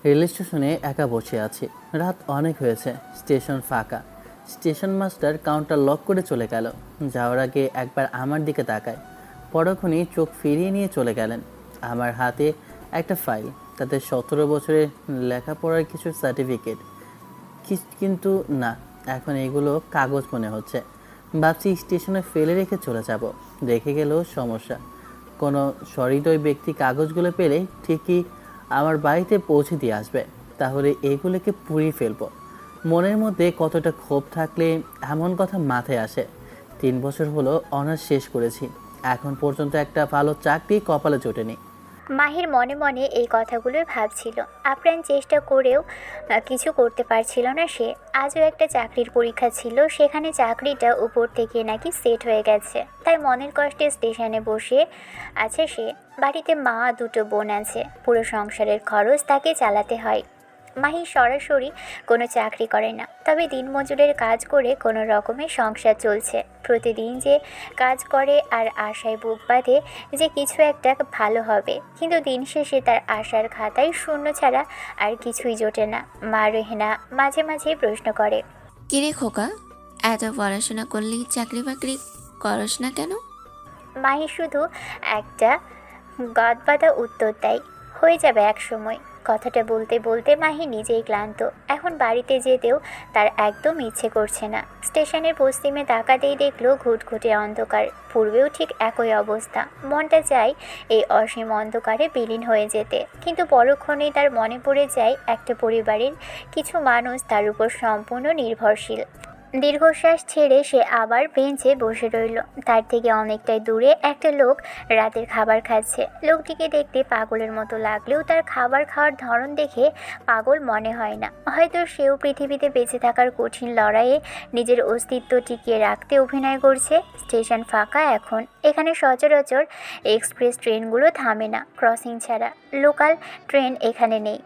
Rail স্টেশনে একা বসে আছি। রাত অনেক হয়েছে, স্টেশন ফাঁকা। স্টেশন মাস্টার কাউন্টার লক করে চলে গেল। যাওয়ার আগে একবার আমার দিকে তাকায়, পরক্ষণই চোখ ফিরিয়ে নিয়ে চলে গেলেন। আমার হাতে একটা ফাইল, তাতে 17 বছরের লেখাপড়ার কিছু সার্টিফিকেট। কিন্তু না, এখন এগুলো কাগজ মনে হচ্ছে। ভাবছি স্টেশনে ফেলে রেখে চলে যাব। রেখে গেলেও সমস্যা, কোনো সহৃদয় ব্যক্তি কাগজগুলো পেলে ঠিকই আমার বাড়িতে পৌঁছে দিয়ে আসবে। তাহলে এগুলোকে পুড়িয়ে ফেলবো। মনের মধ্যে কতটা ক্ষোভ থাকলে এমন কথা মাথায় আসে। 3 বছর হলো অনার্স শেষ করেছি, এখন পর্যন্ত একটা ভালো চাকরি কপালে জোটেনি। মাহির মনে মনে এই কথাগুলোই ভাবছিল। আপ্রাণ চেষ্টা করেও কিছু করতে পারছিল না সে। আজও একটা চাকরির পরীক্ষা ছিল, সেখানে চাকরিটা উপর থেকে নাকি সেট হয়ে গেছে। তাই মনের কষ্টে স্টেশনে বসে আছে সে। বাড়িতে মা, দুটো বোন আছে, পুরো সংসারের খরচ তাকে চালাতে হয়। মাহি সরাসরি কোনো চাকরি করে না, তবে দিনমজুরের কাজ করে কোনো রকমে সংসার চলছে। প্রতিদিন যে কাজ করে আর আশায় বুক বাঁধে যে কিছু একটা ভালো হবে, কিন্তু দিন শেষে তার আশার খাতায় শূন্য ছাড়া আর কিছুই জোটে না। মা রেহেনা মাঝে মাঝেই প্রশ্ন করে, কিরে খোকা, এত পড়াশোনা করলি চাকরি বাকরি করস না কেন? মাহি শুধু একটা গদবাঁধা উত্তর দেয়, হয়ে যাবে এক সময়। কথাটা বলতে বলতে মাহি নিজেই ক্লান্ত। এখন বাড়িতে যেতেও তার একদম ইচ্ছে করছে না। স্টেশনের পশ্চিমে তাকাতেই দেখলো ঘুটঘুটে অন্ধকার। পূর্বেও ঠিক একই অবস্থা। মনটা চায় এই অসীম অন্ধকারে বিলীন হয়ে যেতে, কিন্তু পরক্ষণেই তার মনে পড়ে যায় একটা পরিবারের কিছু মানুষ তার উপর সম্পূর্ণ নির্ভরশীল। দীর্ঘশ্বাস ছেড়ে সে আবার বেঞ্চে বসে রইল। তার থেকে অনেকটাই দূরে একটা লোক রাতের খাবার খাচ্ছে। লোকটিকে দেখতে পাগলের মতো লাগলেও তার খাবার খাওয়ার ধরন দেখে পাগল মনে হয় না। হয়তো সেও পৃথিবীতে বেঁচে থাকার কঠিন লড়াইয়ে নিজের অস্তিত্ব টিকিয়ে রাখতে অভিনয় করছে। স্টেশন ফাঁকা এখন। এখানে সচরাচর এক্সপ্রেস ট্রেনগুলো থামে না ক্রসিং ছাড়া। লোকাল ট্রেন এখানে নেই।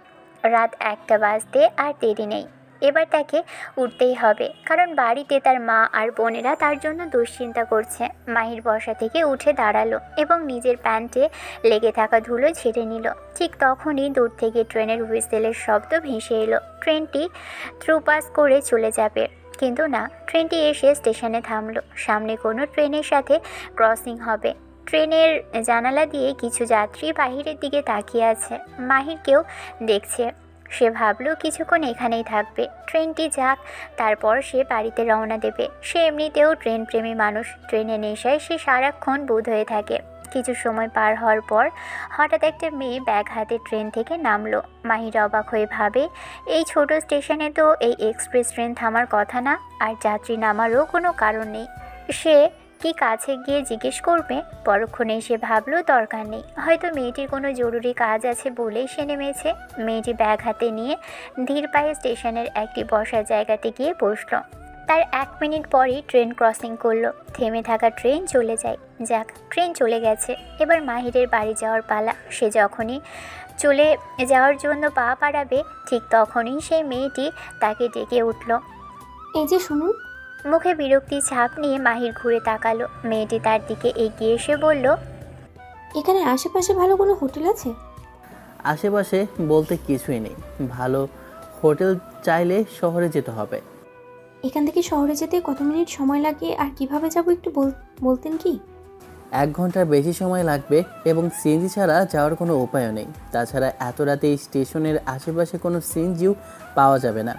রাত 1টা বাজতে আর দেরি নেই। এবার তাকে উঠতেই হবে, কারণ বাড়িতে তার মা আর বোনেরা তার জন্য দুশ্চিন্তা করছে। মাহির বসা থেকে উঠে দাঁড়ালো এবং নিজের প্যান্টে লেগে থাকা ধুলো ঝেড়ে নিল। ঠিক তখনই দূর থেকে ট্রেনের হুইসেলের শব্দ ভেসে এলো। ট্রেনটি থ্রুপাস করে চলে যাবে, কিন্তু না, ট্রেনটি এসে স্টেশনে থামলো। সামনে কোনো ট্রেনের সাথে ক্রসিং হবে। ট্রেনের জানালা দিয়ে কিছু যাত্রী বাহিরের দিকে তাকিয়ে আছে। মাহিরকেও দেখছে। সে ভাবল কিছুক্ষণ এখানেই থাকবে, ট্রেনটি যাক, তারপর সে বাড়িতে রওনা দেবে। সে এমনিতেও ট্রেন প্রেমী মানুষ। ট্রেনের নেশায় সে সারাক্ষণ বোধ হয়ে থাকে। কিছু সময় পার হওয়ার পর হঠাৎ একটা মেয়ে ব্যাগ হাতে ট্রেন থেকে নামলো। মাহির অবাক হয়ে ভাবে, এই ছোট স্টেশনে তো এই এক্সপ্রেস ট্রেন থামার কথা না, আর যাত্রী নামারও কোনো কারণ নেই। সে কি কাছে গিয়ে জিজ্ঞেস করবে? পরক্ষণেই সে ভাবলো দরকার নেই, হয়তো মেয়েটির কোনো জরুরি কাজ আছে বলেই সে নেমেছে। মেয়েটি ব্যাগ হাতে নিয়ে ধীর পায়ে স্টেশনের একটি বসার জায়গাতে গিয়ে বসলো। তার 1 মিনিট পরই ট্রেন ক্রসিং করলো। থেমে থাকা ট্রেন চলে যায়। যাক, ট্রেন চলে গেছে। এবার মাহিরের বাড়ি যাওয়ার পালা। সে যখনই চলে যাওয়ার জন্য পা বাড়াবে, ঠিক তখনই সেই মেয়েটি তাকে ডেকে উঠল। এই যে শুনুন। মুখে বিরক্তির ছাপ নিয়ে মাহির ঘুরে তাকালো। মেয়েটি তার দিকে এগিয়ে এসে বলল, এখানে আশেপাশে ভালো কোনো হোটেল আছে? আশেপাশে বলতে কিছুই নেই। ভালো হোটেল চাইলে শহরে যেতে হবে। এখান থেকে শহরে যেতে কত মিনিট সময় লাগে আর কিভাবে যাব একটু বলতেন কি? 1 ঘন্টার বেশি সময় লাগবে এবং সিএনজি ছাড়া যাওয়ার কোনো উপায়ও নেই। তাছাড়া এত রাতে এই স্টেশনের আশেপাশে কোনো সিএনজিও পাওয়া যাবে না।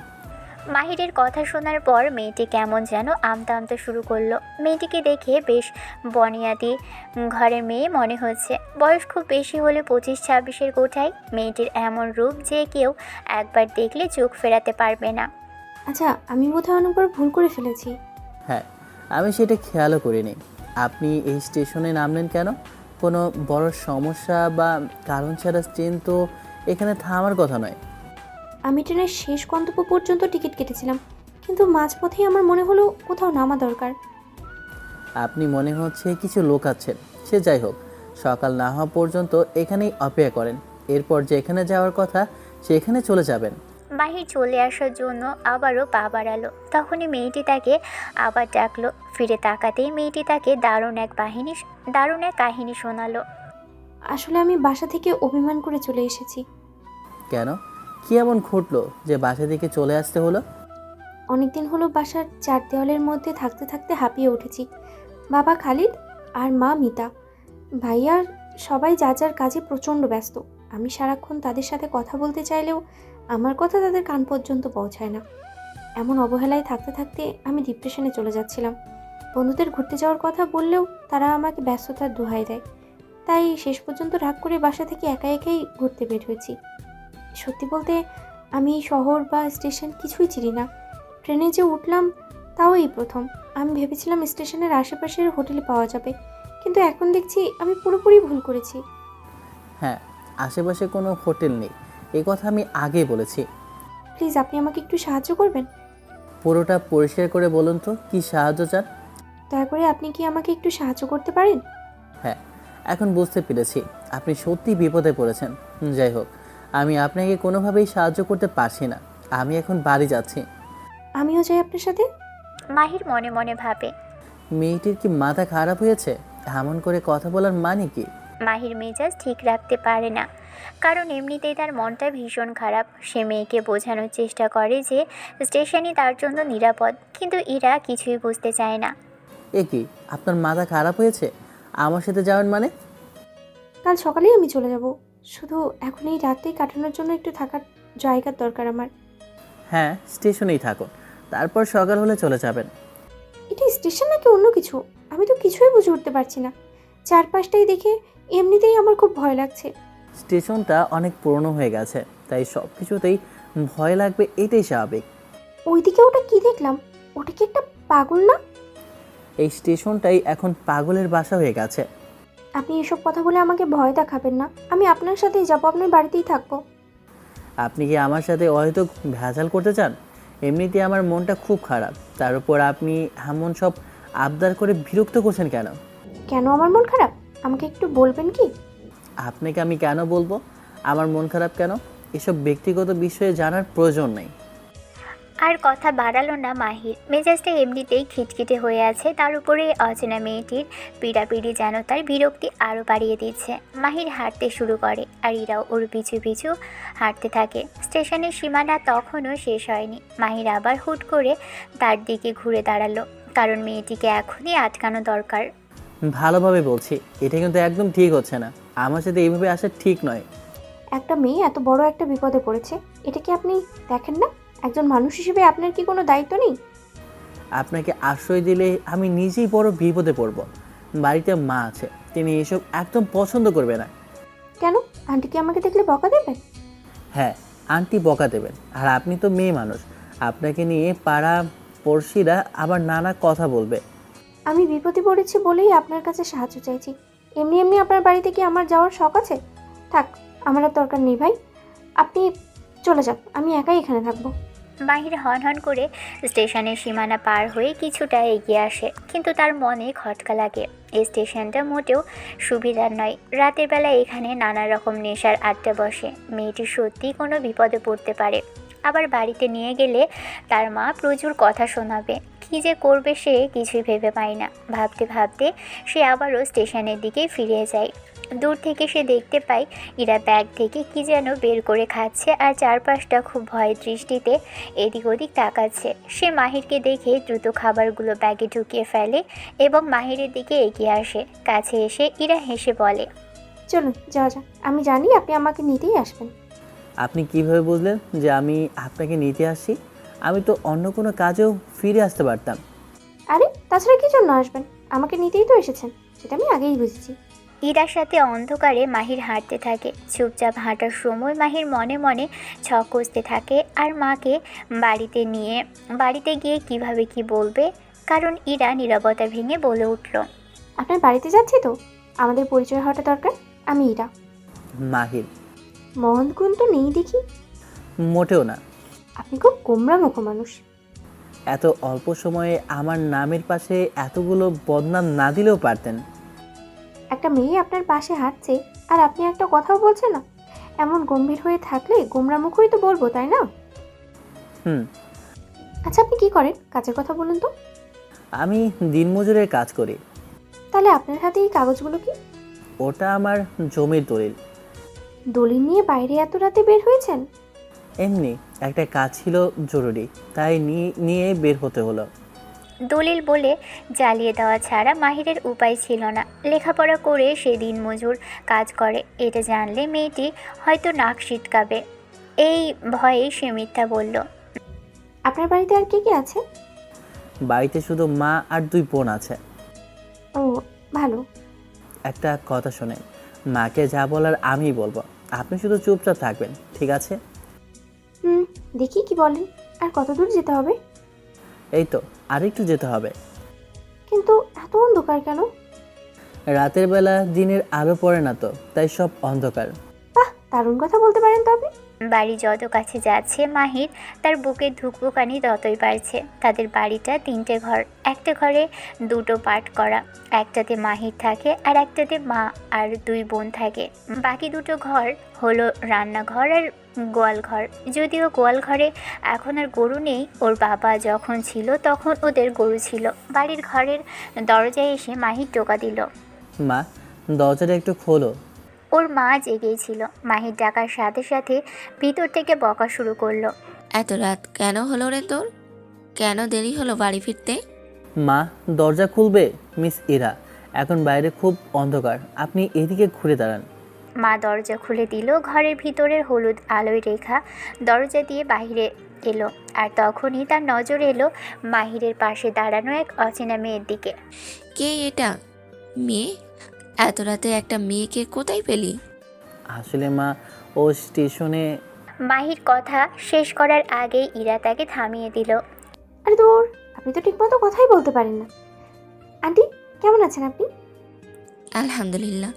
মাহিরের কথা শোনার পর মেয়েটি কেমন যেন আমতা আমতা শুরু করলো। মেয়েটিকে দেখে বেশ বনিয়াদি ঘরের মেয়ে মনে হচ্ছে। বয়স খুব বেশি হলে 25-26-এর কোঠায়। মেয়েটির এমন রূপ যে কেউ একবার দেখলে চোখ ফেরাতে পারবে না। আচ্ছা, আমি বোধহয় অনেকবার ভুল করে ফেলেছি। হ্যাঁ, আমি সেটা খেয়ালও করিনি। আপনি এই স্টেশনে নামলেন কেন? কোনো বড় সমস্যা বা কারণ ছাড়া ট্রেন তো এখানে থামার কথা নয়। আমি ট্রেনের শেষ গন্তব্য পর্যন্ত টিকিট কেটেছিলাম, কিন্তু মাঝপথেই আমার মনে হলো কোথাও নামা দরকার। আপনি মনে হচ্ছে কিছু লোক আছেন। সে যাই হোক, সকাল না হওয়া পর্যন্ত এখানেই অপেক্ষা করেন। এরপর যেখানে যাওয়ার কথা সেখানে চলে যাবেন। মাহির চলে আসার জন্য আবারও পা বাড়ালো। তখনই মেয়েটি তাকে আবার ডাকলো। ফিরে তাকাতেই মেয়েটি তাকে দারুণ এক কাহিনী শোনালো। আসলে আমি বাসা থেকে অভিমান করে চলে এসেছি। কেন? কি এমন ঘটলো যে বাসা থেকে চলে আসতে হলো? অনেকদিন হলো বাসার চার দেওয়ালের মধ্যে থাকতে থাকতে হাঁপিয়ে উঠেছি। বাবা খালিদ আর মা মিতা, ভাইয়ার সবাই যার যার কাজে প্রচণ্ড ব্যস্ত। আমি সারাক্ষণ তাদের সাথে কথা বলতে চাইলেও আমার কথা তাদের কান পর্যন্ত পৌঁছায় না। এমন অবহেলায় থাকতে থাকতে আমি ডিপ্রেশনে চলে যাচ্ছিলাম। বন্ধুদের ঘুরতে যাওয়ার কথা বললেও তারা আমাকে ব্যস্ততার দোহাই দেয়। তাই শেষ পর্যন্ত রাগ করে বাসা থেকে একা একাই ঘুরতে বের হয়েছি। সত্যি বলতে আমি শহর বা স্টেশন কিছুই চিনি না। ট্রেনে যে উঠলাম তাও এই প্রথম। আমি ভেবেছিলাম স্টেশনের আশেপাশের হোটেলে পাওয়া যাবে, কিন্তু এখন দেখছি আমি পুরোপুরি ভুল করেছি। হ্যাঁ, আশেপাশে কোনো হোটেল নেই, এই কথা আমি আগেই বলেছি। প্লিজ আপনি আমাকে একটু সাহায্য করবেন? পুরোটা পরিষ্কার করে বলুন তো কী সাহায্য চান? দয়া করে আপনি কি আমাকে একটু সাহায্য করতে পারেন? হ্যাঁ, এখন বুঝতে পেরেছি আপনি সত্যি বিপদে পড়েছেন। যাই হোক, আমি আপনাকে কোনোভাবেই সাহায্য করতে পারছি না। আমি এখন বাড়ি যাচ্ছি। আমিও যাই আপনার সাথে। মাহির মনে মনে ভাবে। মেয়েটির কি মাথা খারাপ হয়েছে? এমন করে কথা বলার মানে কি? মাহির মেজাজ ঠিক রাখতে পারে না, কারণ এমনিতেই তার মনটা ভীষণ খারাপ। সে মেয়েকে বোঝানোর চেষ্টা করে যে স্টেশনই তার জন্য নিরাপদ, কিন্তু ইরা কিছুই বুঝতে চায় না। এ কি, আপনার মাথা খারাপ হয়েছে? আমার সাথে যাবেন মানে? কাল সকালেই আমি চলে যাব। শুধু এখন এই রাতেই কাটানোর জন্য একটু থাকার জায়গার দরকার আমার। হ্যাঁ, স্টেশনেই থাকুন, তারপর সকাল হলে চলে যাবেন। এটা স্টেশন নাকি অন্য কিছু? আমি তো কিছুই বুঝে উঠতে পারছি না। চারপাশটাই দেখে এমনিতেই আমার খুব ভয় লাগছে। স্টেশনটা অনেক পুরনো হয়ে গেছে, তাই সব কিছুতেই ভয় লাগবে, এটাই স্বাভাবিক। ওইদিকে ওটা কি দেখলাম? ওটা কি একটা পাগল না? এই স্টেশনটাই এখন পাগলের বাসা হয়ে গেছে। আপনি এসব কথা বলে আমাকে ভয় দেখাবেন না। আমি আপনার সাথেই যাবো, আপনার বাড়িতেই থাকবো। আপনি কি আমার সাথে হয়তো ভেজাল করতে চান? এমনিতে আমার মনটা খুব খারাপ, তার উপর আপনি এমন সব আবদার করে বিরক্ত করছেন কেন? কেন আমার মন খারাপ আমাকে একটু বলবেন কি? আপনাকে আমি কেন বলবো আমার মন খারাপ কেন? এসব ব্যক্তিগত বিষয়ে জানার প্রয়োজন নেই। আর কথা বাড়ালো না মাহির। মেজাজটা এমনিতেই খিটখিটে হয়ে আছে, তার উপরে অচেনা মেয়েটির পিড়াপিড়ি যেন তার বিরক্তি আরও বাড়িয়ে দিচ্ছে। মাহির হাঁটতে শুরু করে আর ইরাও ওর পিছু পিছু হাঁটতে থাকে। স্টেশনের সীমানা তখনও শেষ হয়নি। মাহির আবার হুট করে তার দিকে ঘুরে দাঁড়ালো, কারণ মেয়েটিকে এখনই আটকানো দরকার। ভালোভাবে বলছি, এটা কিন্তু একদম ঠিক হচ্ছে না। আমার সাথে এইভাবে আসা ঠিক নয়। একটা মেয়ে এত বড় একটা বিপদে পড়েছে, এটা কি আপনি দেখেন না? একজন মানুষ হিসেবে আপনার কি কোনো দায়িত্ব নেই? আপনাকে আশ্রয় দিলে আমি নিজেই বড় বিপদে পড়ব। বাড়িতে মা আছে, তিনি এসব একদম পছন্দ করবে না। কেন? আন্টি কি আমাকে দেখলে বকা দেবেন? হ্যাঁ, আন্টি বকা দেবেন। আর আপনি তো মেয়ে মানুষ, আপনাকে নিয়ে পাড়া পড়শিরা আবার নানা কথা বলবে। আমি বিপদে পড়েছি বলেই আপনার কাছে সাহায্য চাইছি। এমনি এমনি আপনার বাড়িতে কি আমার যাওয়ার শখ আছে? থাক, আমার আর দরকার নেই ভাই। আপনি চলে যান, আমি একাই এখানে থাকবো। মাহির হন হন করে স্টেশনের সীমানা পার হয়ে কিছুটা এগিয়ে আসে, কিন্তু তার মনে খটকা লাগে। এই স্টেশনটা মোটেও সুবিধার নয়। রাতের বেলা এখানে নানা রকম নেশার আড্ডা বসে। মেয়েটি সত্যিই কোনো বিপদে পড়তে পারে। আবার বাড়িতে নিয়ে গেলে তার মা প্রচুর কথা শোনাবে। কী যে করবে সে কিছুই ভেবে পায় না। ভাবতে ভাবতে সে আবারও স্টেশনের দিকে ফিরে যায়। দূর থেকে সে দেখতে পায় ইরা ব্যাগ থেকে কি যেন বের করে খাচ্ছে, আর চারপাশটা খুব ভয়ের দৃষ্টিতে এদিক ওদিক তাকাচ্ছে। সে মাহিরকে দেখে দ্রুত খাবারগুলো ব্যাগে ঢুকিয়ে ফেলে এবং মাহিরের দিকে এগিয়ে আসে। কাছে এসে ইরা হেসে বলে, চলুন যাওয়া যাক। আমি জানি আপনি আমাকে নিতেই আসবেন। আপনি কিভাবে বুঝলেন যে আমি আপনাকে নিতে আসছি? আমি তো অন্য কোনো কাজেও ফিরে আসতে পারতাম। আরে তাছাড়া কি জন্য আসবেন? আমাকে নিতেই তো এসেছেন, সেটা আমি আগেই বুঝেছি। ইরার সাথে অন্ধকারে মাহির হাঁটতে থাকে। চুপচাপ হাঁটার সময় মাহির মনে মনে ছক কষতে থাকে আর মাকে বাড়িতে গিয়ে কিভাবে কি বলবে, কারণ ইরা নীরবতা ভেঙে বলে উঠল, আপনার বাড়িতে যাচ্ছি তো, আমাদের পরিচয় হওয়াটা দরকার। আমি ইরা। মাহির? মহৎ গুণ তো নেই দেখি। মোটেও না। আপনি খুব গোমরা মুখ মানুষ। এত অল্প সময়ে আমার নামের পাশে এতগুলো বদনাম না দিলেও পারতেন। একটা মেয়ে আপনার পাশে হাঁটছে আর আপনি একটা কথাও বলছেন না। এমন গম্ভীর হয়ে থাকলে গোমরা মুখই তো বলবো, তাই না? হুম। আচ্ছা আপনি কি করেন? কাজের কথা বলুন তো। আমি দিনমজুরের কাজ করি। তাহলে আপনার হাতে এই কাগজগুলো কি? ওটা আমার জমির দলিল। দলিল নিয়ে বাইরে এত রাতে বের হয়েছেন? এমনি একটা কাজ ছিল জরুরি, তাই নিয়ে বের হতে হলো। দলিল বলে জ্বালিয়ে দেওয়া ছাড়া মাহিরের উপায় ছিল না। লেখাপড়া করে সে দিনমজুর কাজ করে, এটা জানলে মেয়েটি হয়তো নাক সিটকাবে। এই ভয়ে সে মিথ্যা বলল। আপনার বাড়িতে আর কে কে আছে? বাড়িতে শুধু মা আর 2 বোন আছে। ও, ভালো। একটা কথা শোনেন, মাকে যা বলার আমি বলবো, আপনি শুধু চুপচাপ থাকবেন, ঠিক আছে? দেখি কি বলেন। আর কত দূর যেতে হবে? এই তো আরেকটু যেতে হবে। কিন্তু এত অন্ধকার কেন? রাতের বেলা দিনের আলো পড়ে না তো, তাই সব অন্ধকার। বাহ, দারুণ কথা বলতে পারেন তবে। বাড়ি যত কাছে যাচ্ছে মাহির তার বুকে ধুকপুকানি ততই বাড়ছে। তাদের বাড়িটা 3টে ঘর, একটা ঘরে 2টো পার্ট করা। একটাতে মাহির থাকে আর একটাতে মা আর 2 বোন থাকে। বাকি 2টো ঘর হলো রান্নাঘর আর গোয়ালঘর। যদিও গোয়ালঘরে এখন আর গরু নেই, ওর বাবা যখন ছিল তখন ওদের গরু ছিল। বাড়ির ঘরের দরজায় এসে মাহির টোকা দিল। মা, দরজাটা একটু খোলো। ওর মা জেগেই ছিল। মাহির ডাকার সাথে সাথে ভিতর থেকে বকা শুরু করলো। এত রাত কেন হলো রে তোর? কেন দেরি হলো বাড়ি ফিরতে? মা, দরজা খুলবে? মিস ইরা, এখন বাইরে খুব অন্ধকার, আপনি এদিকে ঘুরে দাঁড়ান। মা দরজা খুলে দিল। ঘরের ভিতরের হলুদ আলোয় রেখা দরজা দিয়ে বাইরে এলো। আর তখনই তার নজর এলো মাহিরের পাশে দাঁড়ানো এক অচেনা মেয়ের দিকে। কে এটা? মেয়ে? এত রাতে একটা মেয়েকে কোথায় পেলি? আসলে মা, ও স্টেশনে। মাহির কথা শেষ করার আগেই ইরা তাকে থামিয়ে দিল। আরে দূর, আপনি তো ঠিকমতো কথাই বলতে পারেন না। আন্টি, কেমন আছেন আপনি? আলহামদুলিল্লাহ,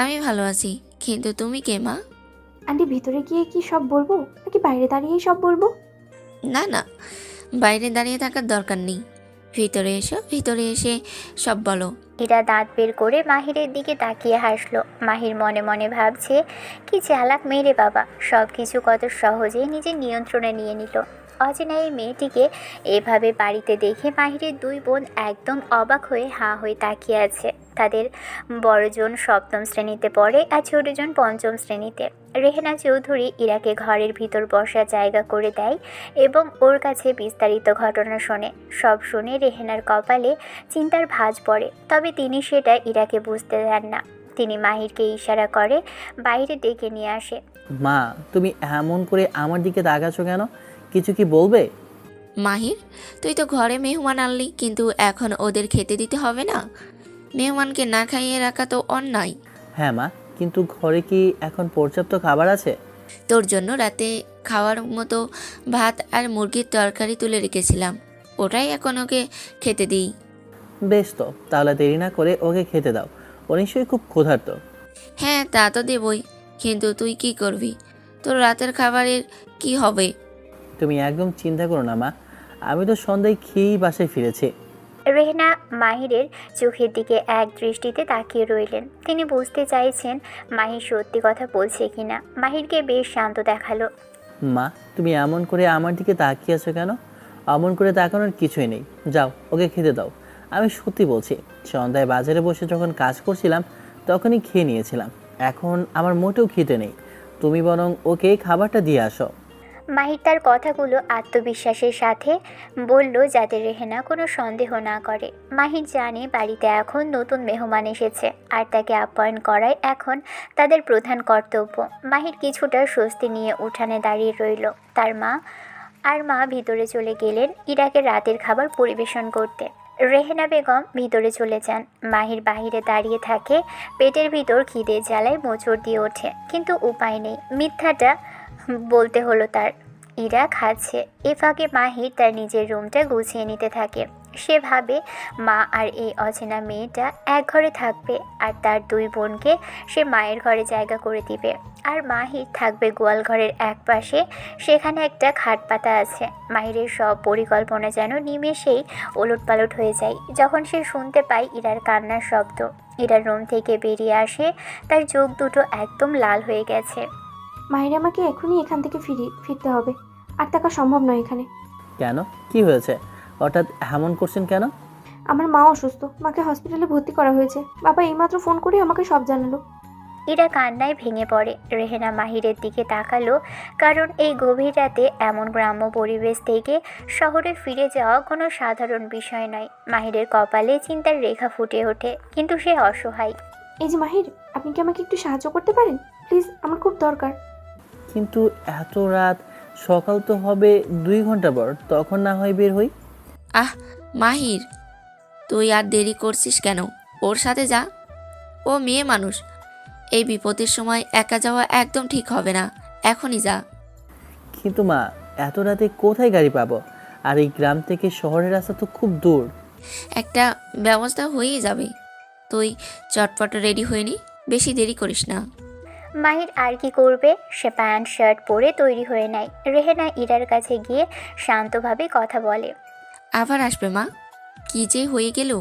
আমি ভালো আছি, কিন্তু তুমি কে মা? আন্টি, ভিতরে গিয়ে কি সব বলবো নাকি বাইরে দাঁড়িয়েই সব বলবো? না না, বাইরে দাঁড়িয়ে থাকার দরকার নেই, ভিতরে এসো, ভিতরে এসে সব বলো। ইরা দাঁত বের করে মাহিরের দিকে তাকিয়ে হাসলো। মাহির মনে মনে ভাবছে, কি চালাক মেয়ে রে বাবা, সব কিছু কত সহজেই নিজের নিয়ন্ত্রণে নিয়ে নিল। অচেনা এই মেয়েটিকে এভাবে বাড়িতে দেখে মাহিরের 2 বোন একদম অবাক হয়ে হাঁ হয়ে তাকিয়ে আছে। তাদের বড়জন 7ম শ্রেণীতে পড়ে আর ছোটজন 5ম শ্রেণীতে। রেহেনা চৌধুরী ইরাকে ঘরের ভিতর বসার জায়গা করে দেয় এবং ওর কাছে বিস্তারিত ঘটনা শোনে। সব শুনে রেহেনার কপালে চিন্তার ভাঁজ পড়ে, তবে তিনি সেটা ইরাকে বুঝতে দেন না। তিনি মাহিরকে ইশারা করে বাইরে ডেকে নিয়ে আসে। মা, তুমি এমন করে আমার দিকে তাকাচ্ছ কেন? কিছু কি বলবে? মাহির, তুই তো ঘরে মেহমান আনলি, কিন্তু এখন ওদের খেতে দিতে হবে না? মেহমানকে না খাইয়ে রাখা তো অন্যায়। হ্যাঁ মা, কিন্তু ঘরে কি এখন পর্যাপ্ত খাবার আছে? তোর জন্য রাতে খাওয়ার মতো ভাত আর মুরগির তরকারি তুলে রেখেছিলাম, ওটাই এখন ওকে খেতে দিই। বেশ, তো তাহলে দেরি না করে ওকে খেতে দাও, ও নিশ্চয়ই খুব ক্ষুধার্ত। হ্যাঁ, তা তো দেবই, কিন্তু তুই কি করবি? তোর রাতের খাবারের কি হবে? তুমি একদম চিন্তা করো না মা, আমি তো সন্ধ্যায় খেয়েই বাসায় ফিরেছি। রেহেনা মাহিরের চোখের দিকে এক দৃষ্টিতে তাকিয়ে রইলেন। তিনি বুঝতে চাইছেন মাহির সত্যি কথা বলছে কিনা। মাহিরকে বেশ শান্ত দেখালো। মা, তুমি এমন করে আমার দিকে তাকিয়ে আছো কেন? অমন করে তাকানোর কিছুই নেই, যাও ওকে খেতে দাও। আমি সত্যি বলছি, সন্ধ্যায় বাজারে বসে যখন কাজ করছিলাম তখনই খেয়ে নিয়েছিলাম, এখন আমার মোটেও খিদে নেই। তুমি বরং ওকে খাবারটা দিয়ে আসো। মাহির তার কথাগুলো আত্মবিশ্বাসের সাথে বলল, যাতে রেহেনা কোনো সন্দেহ না করে। মাহির জানে বাড়িতে এখন নতুন মেহমান এসেছে আর তাকে আপ্যায়ন করাই এখন তাদের প্রধান কর্তব্য। মাহির কিছুটা স্বস্তি নিয়ে উঠানে দাঁড়িয়ে রইল। তার মা ভিতরে চলে গেলেন ইরাকে রাতের খাবার পরিবেশন করতে। রেহেনা বেগম ভিতরে চলে যান। মাহির বাহিরে দাঁড়িয়ে থাকে। পেটের ভিতর খিদে জ্বালায় মোচড় দিয়ে ওঠে, কিন্তু উপায় নেই, মিথ্যাটা বলতে হলো তার। ইরা খাচ্ছে। এ ফাঁকে মাহির তার নিজের রুমটা গুছিয়ে নিতে থাকে। সে ভাবে মা আর এই অচেনা মেয়েটা এক ঘরে থাকবে আর তার 2 বোনকে সে মায়ের ঘরে জায়গা করে দিবে। আর মাহির থাকবে গোয়াল ঘরের এক পাশে, সেখানে একটা খাট পাতা আছে। মাহিরের সব পরিকল্পনা যেন নিমেষেই ওলটপালট হয়ে যায় যখন সে শুনতে পায় ইরার কান্নার শব্দ। ইরার রুম থেকে বেরিয়ে আসে, তার চোখ দুটো একদম লাল হয়ে গেছে। মাহির, আমাকে এখনই এখান থেকে ফিরতে হবে। আর থাকা সম্ভব নয় এখানে। কেন, কি হয়েছে? হঠাৎ এমন করছেন কেন? আমার মা অসুস্থ, মাকে হসপিটালে ভর্তি করা হয়েছে। বাবা এইমাত্র ফোন করে আমাকে সব জানালো। ইরা কান্নায় ভেঙে পড়ে। রেহেনা মাহিরের দিকে তাকালো, কারণ এই গভীর রাতে এমন গ্রাম্য পরিবেশ থেকে শহরে ফিরে যাওয়া কোনো সাধারণ বিষয় নয়। মাহিরের কপালে চিন্তার রেখা ফুটে ওঠে, কিন্তু সে অসহায়। এই যে মাহির, আপনি কি আমাকে একটু সাহায্য করতে পারেন প্লিজ? আমার খুব দরকার। কিন্তু এত রাত, সকাল তো হবে 2 ঘন্টা পর, তখন না হয় বের হই। আহ মাহির, তুই আর দেরি করছিস কেন? ওর সাথে যা, ও মেয়ে মানুষ। এই বিপদের সময় একা যাওয়া একদম ঠিক হবে না, এখনই যা। কিন্তু মা, এত রাতে কোথায় গাড়ি পাবো? আর এই গ্রাম থেকে শহরের রাস্তা তো খুব দূর। একটা ব্যবস্থা হয়েই যাবে, তুই চটপট রেডি হয়ে নি, বেশি দেরি করিস না। মাহির আর কি করবে, সে প্যান্ট শার্ট পরে তৈরি হয়ে নেয়। রেহেনা ইরার কাছে গিয়ে শান্তভাবে কথা বলে। আবার আসবে মা, কি যে হয়ে গেল,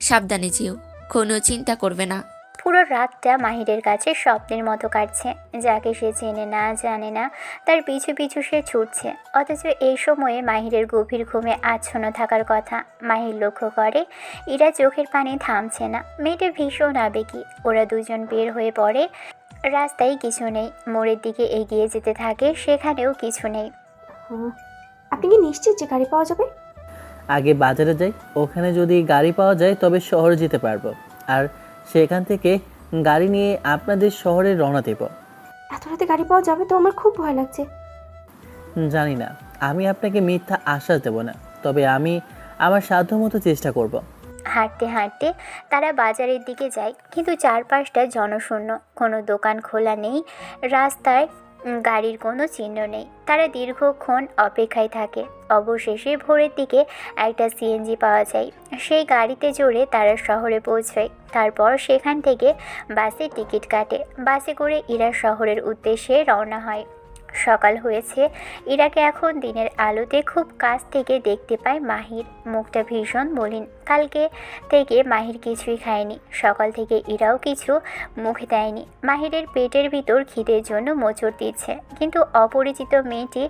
সাবধানে যেও, কোনো চিন্তা করবে না। পুরো রাতটা মাহিরের কাছে স্বপ্নের মতো কাটছে। যাকে সে চেনে না জানে না, তার পিছু পিছু সে ছুটছে। অথচ এই সময়ে মাহিরের গভীর ঘুমে আচ্ছন্ন থাকার কথা। মাহির লক্ষ্য করে ইরা চোখের পানি থামছে না। মেয়েটা ভীষণ আবেগী। ওরা দুজন বের হয়ে পড়ে। রাস্তায় কিছু নেই, মোড়ের দিকে এগিয়ে যেতে থাকে, সেখানেও কিছু নেই। আপনি কি নিশ্চিত যে গাড়ি পাওয়া যাবে? আগে বাজারে যাই, ওখানে যদি গাড়ি পাওয়া যায় তবে শহরে যেতে পারবো, আর সেখান থেকে গাড়ি নিয়ে আপনাদের শহরে রওনা দেব। এত রাতে গাড়ি পাওয়া যাবে তো? আমার খুব ভয় লাগছে। জানি না, আমি আপনাকে মিথ্যা আশ্বাস দেব না, তবে আমি আমার সাধ্যমতো চেষ্টা করব। হাঁটতে হাঁটতে তারা বাজারের দিকে যায়, কিন্তু চারপাশটা জনশূন্য। কোনো দোকান খোলা নেই, রাস্তায় গাড়ির কোনো চিহ্ন নেই। তারা দীর্ঘক্ষণ অপেক্ষায় থাকে। অবশেষে ভোরের দিকে একটা সিএনজি পাওয়া যায়। সেই গাড়িতে চড়ে তারা শহরে পৌঁছায়। তারপর সেখান থেকে বাসে টিকিট কাটে। বাসে করে ইরা শহরের উদ্দেশ্যে রওনা হয়। সকাল হয়েছে। ইরাকে এখন দিনের আলোতে খুব কাছ থেকে দেখতে পায় মাহির। মুখটা ভীষণ মলিন। কালকে থেকে মাহির কিছুই খায়নি। সকাল থেকে ইরাও কিছু মুখে দেয়নি। মাহিরের পেটের ভিতর খিদের জন্য মোচড় দিচ্ছে, কিন্তু অপরিচিত মেয়েটি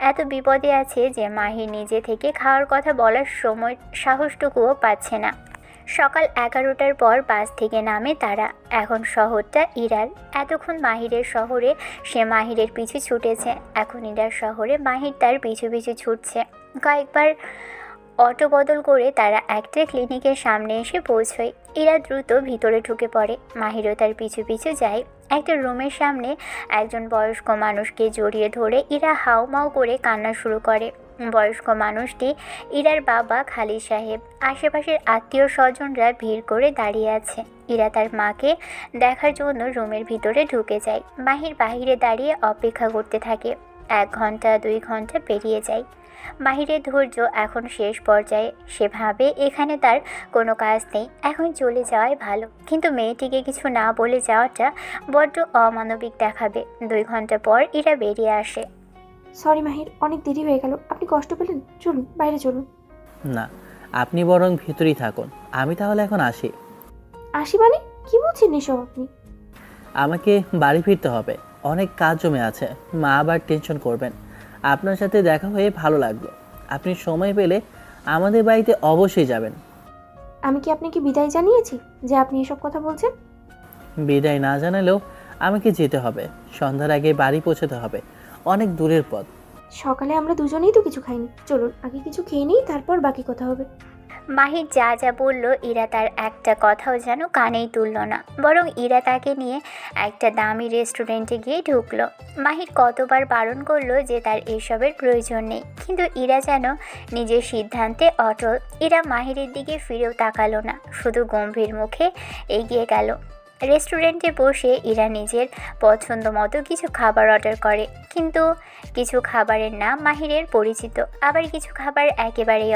এত বিপদে আছে যে মাহির নিজে থেকে খাওয়ার কথা বলার সময় সাহসটুকুও পাচ্ছে না। সকাল 11টার পর বাস থেকে নামে তারা। এখন শহরটা ইরার। এতক্ষণ মাহিরের শহরে সে মাহিরের পিছু ছুটেছে, এখন ইরার শহরে মাহির তার পিছু পিছু ছুটছে। কয়েকবার অটো বদল করে তারা একটা ক্লিনিকের সামনে এসে পৌঁছয়। ইরা দ্রুত ভিতরে ঢুকে পড়ে। মাহিরও তার পিছু পিছু যায়। একটা রুমের সামনে একজন বয়স্ক মানুষকে জড়িয়ে ধরে ইরা হাউমাউ করে কান্না শুরু করে। বয়স্ক মানুষটি ইরার বাবা খালিদ সাহেব। আশেপাশের আত্মীয় স্বজনরা ভিড় করে দাঁড়িয়ে আছে। ইরা তার মাকে দেখার জন্য রুমের ভিতরে ঢুকে যায়। মাহির বাহিরে দাঁড়িয়ে অপেক্ষা করতে থাকে। 1 ঘন্টা 2 ঘন্টা পেরিয়ে যায়। মাহিরের ধৈর্য এখন শেষ পর্যায়ে। সে ভাবে এখানে তার কোনো কাজ নেই, এখন চলে যাওয়াই ভালো। কিন্তু মেয়েটিকে কিছু না বলে যাওয়াটা বড্ড অমানবিক দেখাবে। 2 ঘন্টা পর ইরা বেরিয়ে আসে। সরি মাহির, অনেক দেরি হয়ে গেল। আপনি কষ্ট পেলেন? চলুন বাইরে চলুন। না, আপনি বরং ভিতরেই থাকুন, আমি তাহলে এখন আসি। আসি মানে কি বলছেন এসব আপনি? আমাকে বাড়ি ফিরতে হবে, অনেক কাজ জমে আছে। মা আবার টেনশন করবেন। আপনার সাথে দেখা হয়ে ভালো লাগলো। আপনি সময় পেলে আমাদের বাড়িতে অবশ্যই যাবেন। আমি কি আপনাকে বিদায় জানিয়েছি যে আপনি এসব কথা বলছেন? বিদায় না জানালেও আমাকে যেতে হবে। সন্ধ্যার আগে বাড়ি পৌঁছতে হবে, অনেক দূরের পথ। সকালে আমরা দুজনেই তো কিছু খাইনি। চলুন আগে কিছু খেয়ে নিই, তারপর বাকি কথা হবে। মাহির যা যা বলল ইরা তার একটা কথাও যেন কানেই তুলল না, বরং ইরা তাকে নিয়ে একটা দামি রেস্টুরেন্টে গিয়ে ঢুকলো। মাহির কতবার বারণ করলো যে তার এসবের প্রয়োজন নেই, কিন্তু ইরা যেন নিজের সিদ্ধান্তে অটল। ইরা মাহিরের দিকে ফিরেও তাকালো না, শুধু গম্ভীর মুখে এগিয়ে গেল। রেস্টুরেন্টে বসে ইরা নিজের পছন্দ মতো কিছু খাবার অর্ডার করে, কিন্তু কিছু খাবারের নাম মাহিরের পরিচিত, আবার কিছু খাবার একেবারেই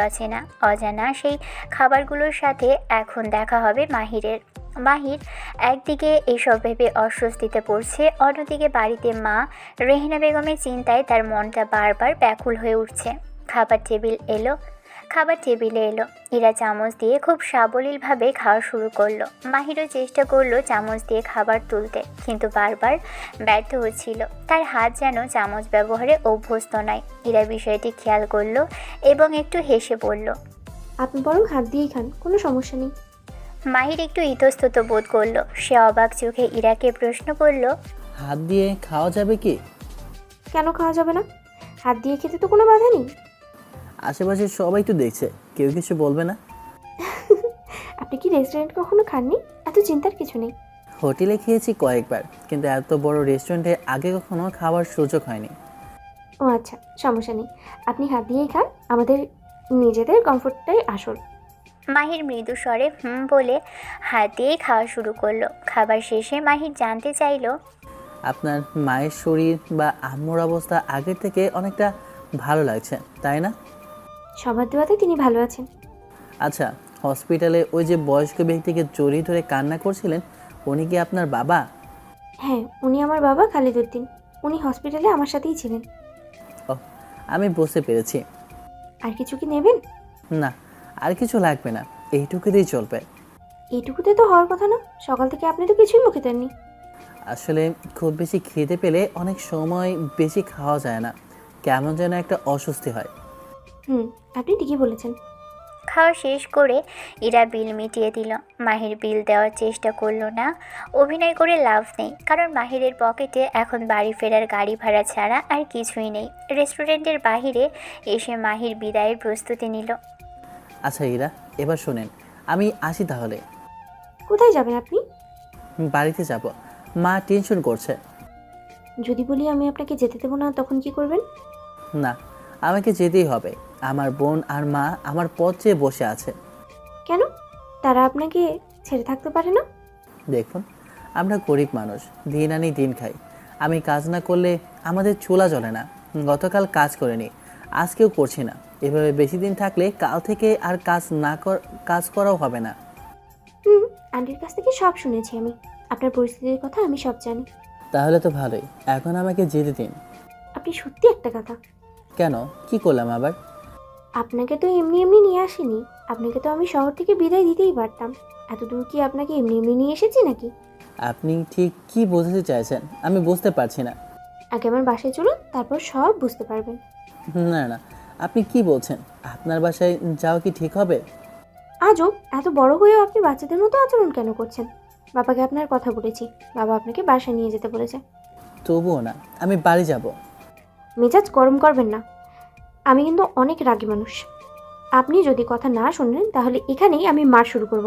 অজানা। সেই খাবারগুলোর সাথে এখন দেখা হবে মাহিরের। মাহির একদিকে এইসব ভেবে অস্বস্তিতে পড়ছে, অন্যদিকে বাড়িতে মা রেহেনা বেগমের চিন্তায় তার মনটা বারবার ব্যাকুল হয়ে উঠছে। খাবার টেবিলে এলো। ইরা চামচ দিয়ে খুব সাবলীলভাবে খাওয়া শুরু করলো। মাহিরও চেষ্টা করলো চামচ দিয়ে খাবার তুলতে, কিন্তু বারবার ব্যর্থ হচ্ছিল। তার হাত যেন চামচ ব্যবহারে অভ্যস্ত নয়। ইরা বিষয়টি খেয়াল করলো এবং একটু হেসে বলল, আপনি বরং হাত দিয়েই খান, কোনো সমস্যা নেই। মাহির একটু ইতস্তত বোধ করলো। সে অবাক চোখে ইরাকে প্রশ্ন করল, হাত দিয়ে খাওয়া যাবে কি? কেন খাওয়া যাবে না? হাত দিয়ে খেতে তো কোনো বাধা নেই। আশেপাশে সবাই তো দেখছে, কেউ কিছু বলবে না? আপনি কি রেস্টুরেন্ট কখনো খাননি? এত চিন্তার কিছু নেই। হোটেলে খেয়েছি কয়েকবার, কিন্তু এত বড় রেস্টুরেন্টে আগে কখনো খাওয়ার সুযোগ হয়নি। ও আচ্ছা, সমস্যা নেই, আপনি হাত দিয়েই খান। আমাদের নিজেদের কমফোর্টটাই আসল। মাহির মৃদু স্বরে বলে হাত দিয়েই খাওয়া শুরু করলো। খাবার শেষে মাহির জানতে চাইলো, আপনার মায়ের শরীর বা আম্মুর অবস্থা আগের থেকে অনেকটা ভালো লাগছে, তাই না? সবার দোয়াতে তিনি ভালো আছেন। আচ্ছা, হসপিটালে ওই যে বয়স্ক ব্যক্তিকে জড়িয়ে ধরে কান্না করছিলেন, উনি কি আপনার বাবা? হ্যাঁ, উনি আমার বাবা খালিদ উদ্দিন। উনি হসপিটালে আমার সাথেই ছিলেন। ও, আমি বুঝতে পেরেছি। আর কিছু কি নেবেন? না, আর কিছু লাগবে না, এইটুকুতেই চলবে। এইটুকুতে তো হওয়ার কথা না। সকাল থেকে আপনি তো কিছুই মুখে দেননি। আসলে খুব বেশি খিদে পেলে অনেক সময় বেশি খাওয়া যায় না, কেমন যেন একটা অস্বস্তি হয়। আপনি ঠিকই বলেছেন। খাওয়া শেষ করে ইরা বিল মিটিয়ে দিল। মাহির বিল দেওয়ার চেষ্টা করলো না। অভিনয় করে লাভ নেই, কারণ মাহিরের পকেটে এখন বাড়ি ফেরার গাড়ি ভাড়া ছাড়া আর কিছুই নেই। রেস্টুরেন্টের বাইরে এসে মাহির বিদায়ের প্রস্তুতি নিল। আচ্ছা ইরা, এবার শোনেন, আমি আসি তাহলে। কোথায় যাবেন আপনি? বাড়িতে যাব, মা টেনশন করছে। যদি বলি আমি আপনাকে যেতে দেবো না, তখন কি করবেন? না, আমাকে যেতেই হবে। আমার বোন আর মা আমার পথ চেয়ে বসে আছে। কেন? তারা আপনাকে ছেড়ে থাকতে পারে না? দেখুন, আমরা গরিব মানুষ, দিন আনি দিন খাই। আমি কাজ না করলে আমাদের চুলা জ্বলে না। গতকাল কাজ করিনি, আজকেও করছি না। এভাবে বেশি দিন থাকলে কাল থেকে আর কাজ করাও হবে না। আন্টির কাছ থেকে সব শুনেছি আমি। আপনার পরিস্থিতির কথা আমি সব জানি। তাহলে তো ভালোই, এখন আমাকে যেতে দিন। আপনি সত্যি একটা কথা। কেন, কি করলাম আবার? আপনাকে তো এমনি এমনি নিয়ে আসিনি। আপনাকে তো আমি শহর থেকে বিদায় দিতেই পারতাম। এত দূর কি আপনাকে এমনি এমনি নিয়ে এসেছি নাকি? আপনি ঠিক কি বোঝাতে চাইছেন আমি বুঝতে পারছি না। আগে আমার বাসায় চলুন, তারপর সব বুঝতে পারবেন। না না, আপনি কি বলছেন? আপনার বাসায় যাওয়া কি ঠিক হবে? আজও এত বড় হয়েও আপনি বাচ্চাদের মতো আচরণ কেন করছেন? বাবাকে আপনার কথা বলেছি, বাবা আপনাকে বাসায় নিয়ে যেতে বলেছে। তবুও না, আমি বাড়ি যাব। মেজাজ গরম করবেন না, আমি কিন্তু অনেক রাগী মানুষ। আপনি যদি কথা না শুনেন তাহলে এখানেই আমি মার শুরু করব।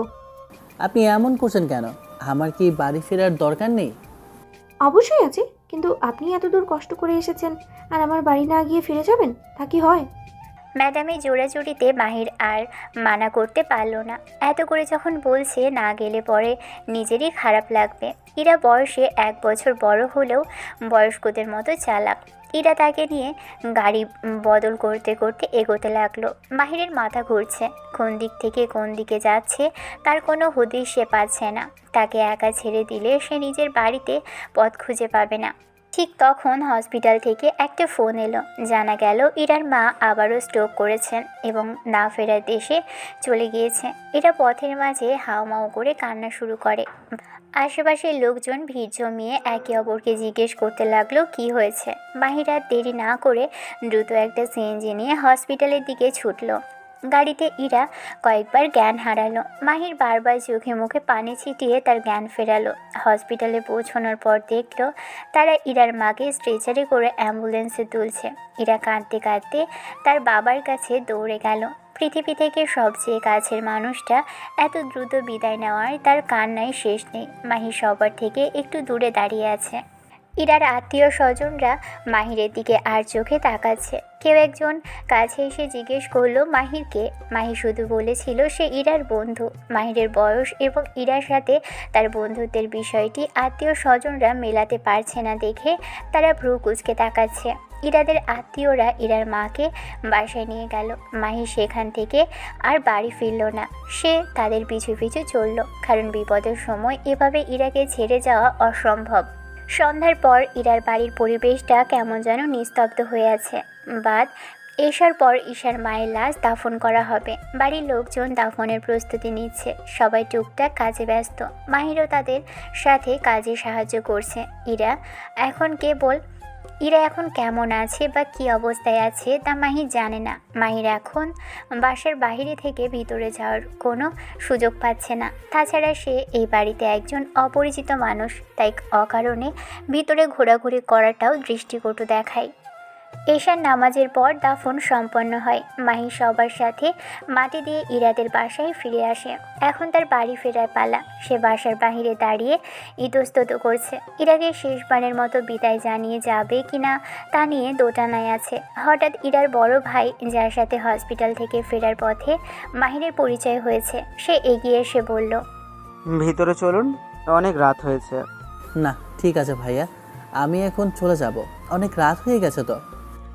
আপনি এমন করছেন কেন? আমার কি বাড়ি ফেরার দরকার নেই? অবশ্যই আছে, কিন্তু আপনি এত দূর কষ্ট করে এসেছেন আর আমার বাড়ি না গিয়ে ফিরে যাবেন, তা কি হয়? ম্যাডামের জোড়াজুড়িতে মাহির আর মানা করতে পারল না। এত করে যখন বলছে, না গেলে পরে নিজেরই খারাপ লাগবে। ইরা বয়সে 1 বছর বড় হলেও বয়স্কদের মতো চালাক। ইরা তাকে নিয়ে গাড়ি বদল করতে করতে এগোতে লাগলো। মাহিরের মাথা ঘুরছে, কোন দিক থেকে কোন দিকে যাচ্ছে তার কোনো হদিশ সে পাচ্ছে না। তাকে একা ছেড়ে দিলে সে নিজের বাড়িতে পথ খুঁজে পাবে না। ঠিক তখন হসপিটাল থেকে একটা ফোন এলো। জানা গেল ইরার মা আবারও স্ট্রোক করেছেন এবং না ফেরার দেশে চলে গিয়েছে। এরা পথের মাঝে হাউমাউ করে কান্না শুরু করে। আশেপাশের লোকজন ভিড় জমিয়ে একে অপরকে জিজ্ঞেস করতে লাগলো কি হয়েছে। মাহির আর দেরি না করে দ্রুত একটা সিএনজি নিয়ে হসপিটালের দিকে ছুটলো। গাড়িতে ইরা কয়েকবার জ্ঞান হারালো। মাহির বারবার চোখে মুখে পানি ছিটিয়ে তার জ্ঞান ফেরালো। হসপিটালে পৌঁছানোর পর দেখলো তারা ইরার মাকে স্ট্রেচারে করে অ্যাম্বুলেন্সে তুলছে। ইরা কাঁদতে কাঁদতে তার বাবার কাছে দৌড়ে গেল। পৃথিবী থেকে সবচেয়ে কাছের মানুষটা এত দ্রুত বিদায় নেওয়ার তার কান্নায় শেষ নেই। মাহি সবার থেকে একটু দূরে দাঁড়িয়ে আছে। ইরার আত্মীয় স্বজনরা মাহিরের দিকে আর চোখে তাকাচ্ছে। কেউ একজন কাছে এসে জিজ্ঞেস করলো মাহিরকে। মাহির শুধু বলেছিল সে ইরার বন্ধু। মাহিরের বয়স এবং ইরার সাথে তার বন্ধুত্বের বিষয়টি আত্মীয় স্বজনরা মেলাতে পারছে না দেখে তারা ভ্রু কুঁচকে তাকাচ্ছে। ইরাদের আত্মীয়রা ইরার মাকে বাসায় নিয়ে গেল। মাহি সেখান থেকে আর বাড়ি ফিরল না। সে তাদের পিছু পিছু চলল, কারণ বিপদের সময় এভাবে ইরাকে ছেড়ে যাওয়া অসম্ভব। সন্ধ্যার পর ইরার বাড়ির পরিবেশটা কেমন যেন নিস্তব্ধ হয়ে আছে। বাদ এশার পর ঈশার মায়ের লাশ দাফন করা হবে। বাড়ির লোকজন দাফনের প্রস্তুতি নিচ্ছে। সবাই টুকটাক কাজে ব্যস্ত। মাহিরও তাদের সাথে কাজে সাহায্য করছে। ইরা এখন কেবল ইরা এখন কেমন আছে বা কী অবস্থায় আছে তা মাহির জানে না। মাহির এখন বাসার বাইরে থেকে ভিতরে যাওয়ার কোনো সুযোগ পাচ্ছে না। তাছাড়া সে এই বাড়িতে একজন অপরিচিত মানুষ, তাই অকারণে ভিতরে ঘোরাঘুরি করাটাও দৃষ্টিকটু দেখায়। এশার নামাজের পর দাফন সম্পন্ন হয়। মাহি সবার সাথে মাটি দিয়ে ইরাদের বাসায় ফিরে আসে। এখন তার বাড়ি ফেরার পালা। সে বাসার বাইরে দাঁড়িয়ে ইতস্তত করছে। ইরাকে শেষবারের মতো বিদায় জানিয়ে যাবে কিনা তা নিয়ে দোটানায় আছে। হঠাৎ ইরার বড় ভাই, যার সাথে হসপিটাল থেকে ফেরার পথে মাহিরের পরিচয় হয়েছে, সে এগিয়ে এসে বলল, ভিতরে চলুন, অনেক রাত হয়েছে। না ঠিক আছে ভাইয়া, আমি এখন চলে যাব, অনেক রাত হয়ে গেছে তো।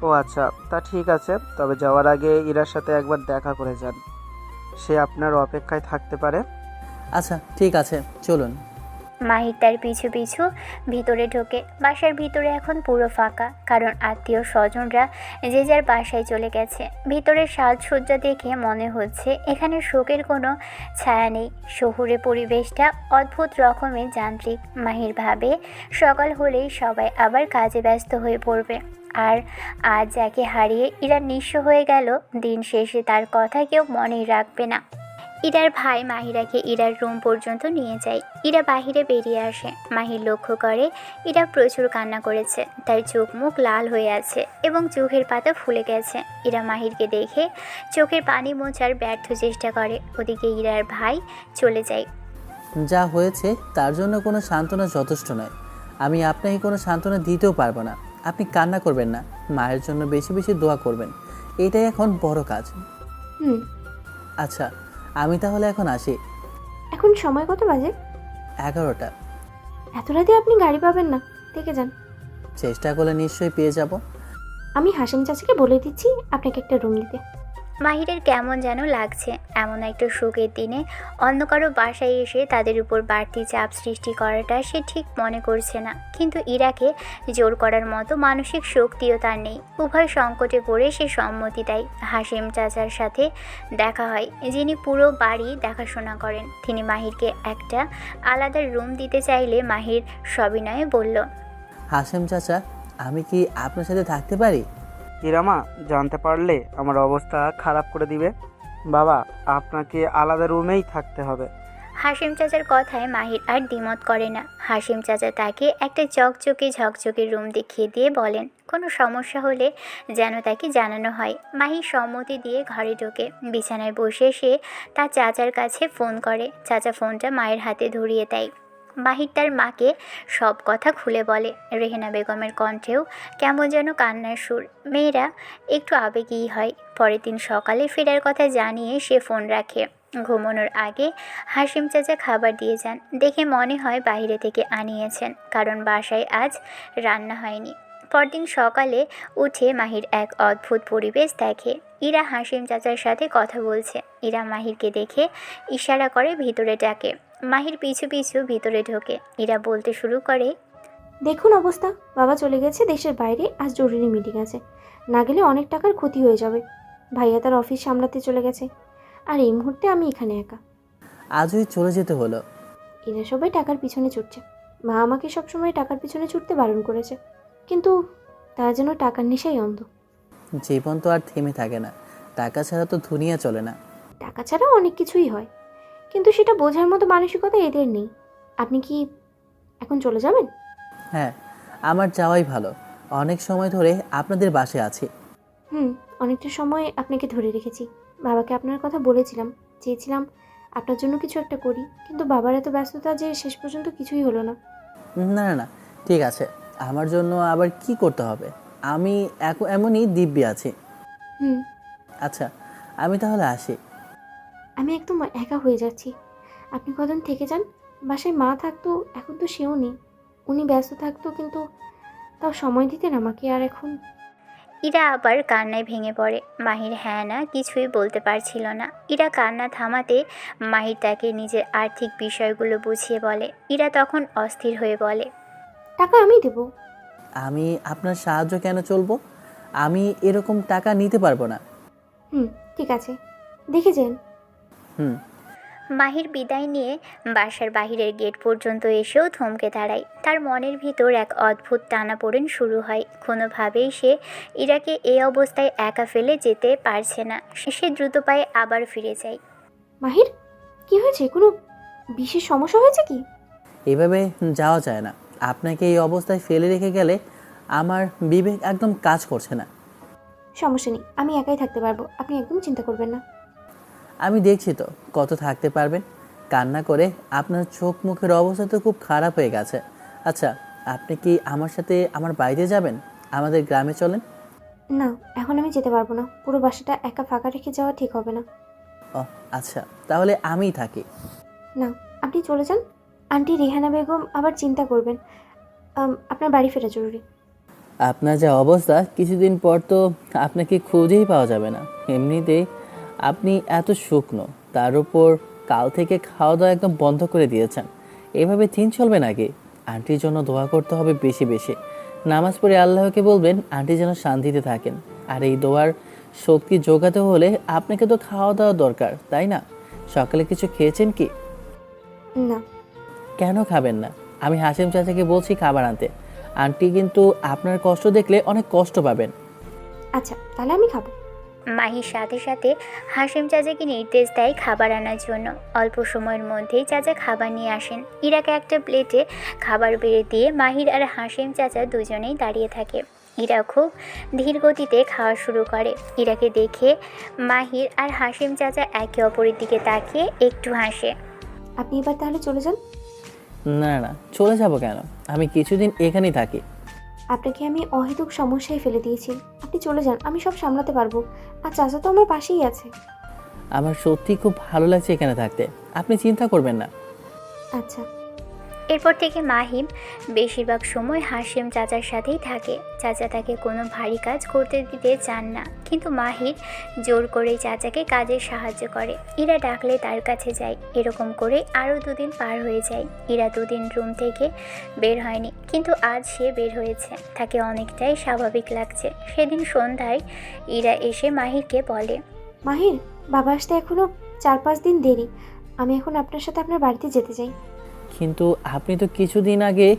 ও আচ্ছা, তা ঠিক আছে, তবে যাওয়ার আগে ইরার সাথে একবার দেখা করে যান, সে আপনার অপেক্ষায় থাকতে পারে। আচ্ছা ঠিক আছে, চলুন। মাহির তার পিছু পিছু ভিতরে ঢোকে। বাসার ভিতরে এখন পুরো ফাঁকা, কারণ আত্মীয় স্বজনরা যে যার বাসায় চলে গেছে। ভিতরের সাজসজ্জা দেখে মনে হচ্ছে এখানে শোকের কোনো ছায়া নেই। শহুরে পরিবেশটা অদ্ভুত রকমের যান্ত্রিক। মাহির ভাবে সকাল হলেই সবাই আবার কাজে ব্যস্ত হয়ে পড়বে, আর আজ যাকে হারিয়ে ইরা নিঃস্ব হয়ে গেল, দিন শেষে তার কথা কেউ মনেই রাখবে না। ইরার ভাই মাহিরাকে ইরার রুম পর্যন্ত নিয়ে যায়। ইরা বাহিরে বেরিয়ে আসে। মাহির লক্ষ্য করে ইরা প্রচুর কান্না করেছে। তার চোখ মুখ লাল হয়ে আছে এবং চোখের পাতা ফুলে গেছে। ইরা মাহিরকে দেখে চোখের পানি মোছার ব্যর্থ চেষ্টা করে। ওদিকে ইরার ভাই চলে যায়। যা হয়েছে তার জন্য কোনো সান্ত্বনা যথেষ্ট নয়। আমি আপনাকে কোনো সান্ত্বনা দিতেও পারবো না। আপনি কান্না করবেন না, মায়ের জন্য বেশি বেশি দোয়া করবেন, এটাই এখন বড় কাজ। হুম। আচ্ছা আমি তাহলে এখন আসি। এখন সময় কত বাজে? 11টা। এত রাতে আপনি গাড়ি পাবেন না, থেকে যান। চেষ্টা করলে নিশ্চয়ই পেয়ে যাব। আমি হাসিম চাচাকে বলে দিচ্ছি আপনাকে একটা রুম দিতে। মাহিরের কেমন যেন লাগছে। এমন একটা শোকের দিনে অন্য কারো বাসায় এসে তাদের উপর বাড়তি চাপ সৃষ্টি করাটা সে ঠিক মনে করছে না। কিন্তু ইরাকে জোর করার মতো মানসিক শক্তিও তার নেই। উভয় সংকটে পড়ে সে সম্মতি দেয়। হাসিম চাচার সাথে দেখা হয়, যিনি পুরো বাড়ি দেখাশোনা করেন। তিনি মাহিরকে একটা আলাদা রুম দিতে চাইলে মাহির সবিনয়ে বলল, হাসেম চাচা, আমি কি আপনার সাথে থাকতে পারি? ইরামা জানতে পারলে আমার অবস্থা খারাপ করে দিবে। বাবা, আপনাকে আলাদা রুমেই থাকতে হবে। হাসিম চাচার কথায় মাহির আর দ্বিমত করে না। হাসিম চাচা তাকে একটা ঝকঝকে রুম দেখিয়ে দিয়ে বলেন, কোনো সমস্যা হলে যেন তাকে জানানো হয়। মাহির সম্মতি দিয়ে ঘরে ঢোকে। বিছানায় বসে সে তার চাচার কাছে ফোন করে। চাচা ফোনটা মায়ের হাতে ধরিয়ে দেয়। মাহির তার মাকে সব কথা খুলে বলে। রেহেনা বেগমের কণ্ঠেও কেমন যেন কান্নার সুর। মেয়েরা একটু আবেগী হয়। পরের দিন সকালে ফেরার কথা জানিয়ে সে ফোন রাখে। ঘুমানোর আগে হাসিম চাচা খাবার দিয়ে যান। দেখে মনে হয় বাইরে থেকে আনিয়েছেন, কারণ বাসায় আজ রান্না হয়নি। পরদিন সকালে উঠে মাহির এক অদ্ভুত পরিবেশ দেখে। ইরা হাসিম চাচার সাথে কথা বলছে। ইরা মাহিরকে দেখে ইশারা করে ভিতরে ডাকে। মাহির পিছু পিছু ভিতরে ঢোকে। ইরা বলতে শুরু করে, দেখুন অবস্থা, বাবা চলে গেছে দেশের বাইরে, আজ জরুরি মিটিং আছে, না গেলে অনেক টাকার ক্ষতি হয়ে যাবে। ভাইয়া তার অফিস সামলাতে চলে গেছে, আর এই মুহূর্তে আমি এখানে একা। আজই চলে যেতে হলো। এরা সবাই টাকার পিছনে ছুটছে। মা আমাকে সবসময় টাকার পিছনে ছুটতে বারণ করেছে, কিন্তু তারা যেন টাকার নেশায় অন্ধ। জীবন তো আর থেমে থাকে না, টাকা ছাড়া তো দুনিয়া চলে না। টাকা ছাড়াও অনেক কিছুই হয়, কিন্তু সেটা বোঝার মতো মানসিকতা এদের নেই। আপনি কি এখন চলে যাবেন? হ্যাঁ, আমার যাওয়াই ভালো। অনেক সময় ধরে আপনাদের বাসায় আছি। অনেকটা সময় আপনাকে ধরে রেখেছি। বাবাকে আপনার কথা বলেছিলাম, চেয়েছিলাম আপনার জন্য কিছু একটা করি, কিন্তু বাবার এত ব্যস্ততা যে শেষ পর্যন্ত কিছুই হলো না। না না না, ঠিক আছে, আমার জন্য আবার কি করতে হবে? আমি এমনই দিব্যি আছি। হুম। আচ্ছা আমি তাহলে আসি। আমি একদম একা হয়ে যাচ্ছি, আপনি কদিন থেকে যান। বাসায় মা থাকতো, এখন তো সেও নেই। উনি ব্যস্ত থাকতো, কিন্তু তাও সময় দিতেন আমাকে। আর এখন ইরা আবার কান্নায় ভেঙে পড়ে। মাহির হ্যাঁ না কিছুই বলতে পারছিল না। ইরা কান্না থামাতে মাহির তাকে নিজের আর্থিক বিষয়গুলো বুঝিয়ে বলে। ইরা তখন অস্থির হয়ে বলে, টাকা আমি দেবো। আমি আপনার সাহায্য কেন চলবো? আমি এরকম টাকা নিতে পারবো না। ঠিক আছে, দেখে যান। হুম। মাহির বিদায় নিয়ে বাসার বাহিরের গেট পর্যন্ত এসেও থমকে দাঁড়ায়। তার মনের ভিতর এক অদ্ভুত টানাপোড়েন শুরু হয়। কোনোভাবেই সে ইরাকে এই অবস্থায় একা ফেলে যেতে পারছে না। সে দ্রুত পায়ে আবার ফিরে যায়। মাহির, কি হয়েছে? কোনো বিশেষ সমস্যা হয়েছে কি? এভাবে যাওয়া যায় না। আপনাকে এই অবস্থায় ফেলে রেখে গেলে আমার বিবেক একদম কাজ করছে না। সমস্যা নেই, আমি একাই থাকতে পারবো, আপনি একদম চিন্তা করবেন না। আমি দেখছি তো কত থাকতে পারবেন। কান্না করে আপনার চোখ মুখের অবস্থা তো খুব খারাপ হয়ে গেছে। আচ্ছা, আপনি কি আমার সাথে আমার বাড়িতে যাবেন? আমাদের গ্রামে চলেন। না, এখন আমি যেতে পারবো না। পুরো বাসাটা একা ফাঁকা রেখে যাওয়া ঠিক হবে না। ও আচ্ছা, তাহলে আমিই থাকি। না, আপনি চলে যান। আন্টি রেহানা বেগম আবার চিন্তা করবেন। আপনার বাড়ি ফেরা জরুরি। আপনার যা অবস্থা, কিছুদিন পর তো আপনাকে খুঁজেই পাওয়া যাবে না। এমনিতেই আপনি এত শুকনো, তার উপর কাল থেকে খাওয়া দাওয়া একদম বন্ধ করে দিয়েছেন। এভাবে দিন চলবে নাকি? আন্টির জন্য দোয়া করতে হবে বেশি বেশি। নামাজ পড়ে আল্লাহকে বলবেন আন্টি যেন শান্তিতে থাকেন। আর এই দোয়ার শক্তি জোগাতে হলে আপনাকে তো খাওয়া দাওয়া দরকার, তাই না? সকালে কিছু খেয়েছেন কি? না। কেন খাবেন না? আমি হাসিম চাচাকে বলছি খাবার আনতে। আন্টি কিন্তু আপনার কষ্ট দেখলে অনেক কষ্ট পাবেন। আচ্ছা, তাহলে আমি খাবো। মাহির সাথে সাথে হাসিম চাচাকে নির্দেশ দেয় খাবার আনার জন্য। অল্প সময়ের মধ্যেই চাচা খাবার নিয়ে আসেন। ইরাকে একটা প্লেটে খাবার বেড়ে দিয়ে মাহির আর হাসিম চাচা দুজনেই দাঁড়িয়ে থাকে। ইরা খুব ধীর গতিতে খাওয়া শুরু করে। ইরাকে দেখে মাহির আর হাসিম চাচা একে অপরের দিকে তাকিয়ে একটু হাসে। আপনি এবার তাহলে চলে যান। না না, চলে যাব কেন? আমি কিছুদিন এখানেই থাকি। আপনাকে আমি অহেতুক সমস্যায় ফেলে দিয়েছি। আপনি চলে যান, আমি সব সামলাতে পারবো। আর চাচা তো আমার পাশেই আছে। আমার সত্যি খুব ভালো লাগছে এখানে থাকতে। আপনি চিন্তা করবেন না। আচ্ছা। এরপর থেকে মাহিম বেশিরভাগ সময় হাসিম চাচার সাথেই থাকে। চাচা তাকে কোনো ভারী কাজ করতে দিতে চান না, কিন্তু মাহির জোর করেই চাচাকে কাজে সাহায্য করে। ইরা ডাকলে তার কাছে যায়। এরকম করে আরও 2 দিন পার হয়ে যায়। ইরা 2 দিন রুম থেকে বের হয়নি, কিন্তু আজ সে বের হয়েছে। তাকে অনেকটাই স্বাভাবিক লাগছে। সেদিন সন্ধ্যায় ইরা এসে মাহিরকে বলে, মাহির, বাবা আসতে এখনো 4-5 দিন দেরি। আমি এখন আপনার সাথে আপনার বাড়িতে যেতে চাই। কিন্তু আপনি তো কিছুদিন আগে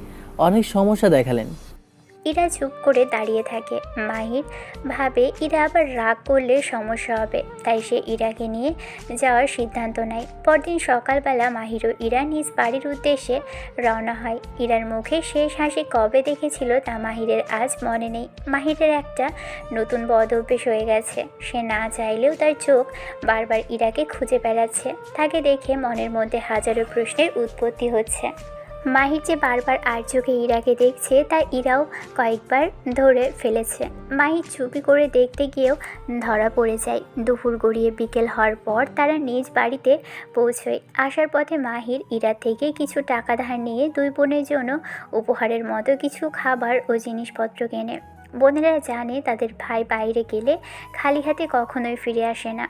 অনেক সমস্যা দেখালেন। ইরা চুপ করে দাঁড়িয়ে থাকে। মাহির ভাবে ইরা আবার রাগ করলে সমস্যা হবে, তাই সে ইরাকে নিয়ে যাওয়ার সিদ্ধান্ত নেয়। পরদিন সকালবেলা মাহির ও ইরা নিজ বাড়ির উদ্দেশ্যে রওনা হয়। ইরার মুখে শেষ হাসি কবে দেখেছিল তা মাহিরের আজ মনে নেই। মাহিরের একটা নতুন বদ অভ্যেস হয়ে গেছে। সে না চাইলেও তার চোখ বারবার ইরাকে খুঁজে বেড়াচ্ছে। তাকে দেখে মনের মধ্যে হাজারো প্রশ্নের উৎপত্তি হচ্ছে। মাহির যে বারবার আর চোখে ইরাকে দেখছে তা ইরাও কয়েকবার ধরে ফেলেছে। মাহির চুপি করে দেখতে গিয়েও ধরা পড়ে যায়। দুপুর গড়িয়ে বিকেল হওয়ার পর তারা নিজ বাড়িতে পৌঁছয়। আসার পথে মাহির ইরা থেকে কিছু টাকা ধার নিয়ে 2 বোনের জন্য উপহারের মতো কিছু খাবার ও জিনিসপত্র কেনে। বোনেরা জানে তাদের ভাই বাইরে গেলে খালি হাতে কখনোই ফিরে আসে না।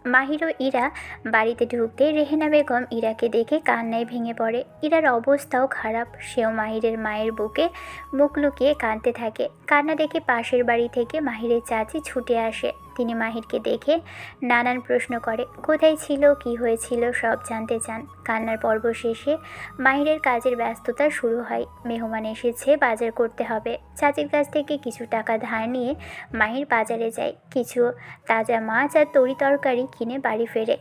মাহির ও ইরা বাড়িতে ঢুকতে রেহেনা বেগম ইরাকে দেখে কান্নায় ভেঙে পড়ে। ইরার অবস্থাও খারাপ। সেও মাহিরের মায়ের বুকে মুখ লুকিয়ে কাঁদতে থাকে। কান্না দেখে পাশের বাড়ি থেকে মাহিরের চাচি ছুটে আসে। তিনি মাহিরকে দেখে নানান প্রশ্ন করে। কোথায় ছিল, কি হয়েছিল সব জানতে চান। কান্নার পর্ব শেষে মাহিরের কাজের ব্যস্ততা শুরু হয়। মেহমান এসেছে, বাজার করতে হবে। চাচির কাছ থেকে কিছু টাকা ধার নিয়ে মাহির বাজারে যায়। কিছু তাজা মাছ আর তরি তরকারি কিনে বাড়ি ফেরে।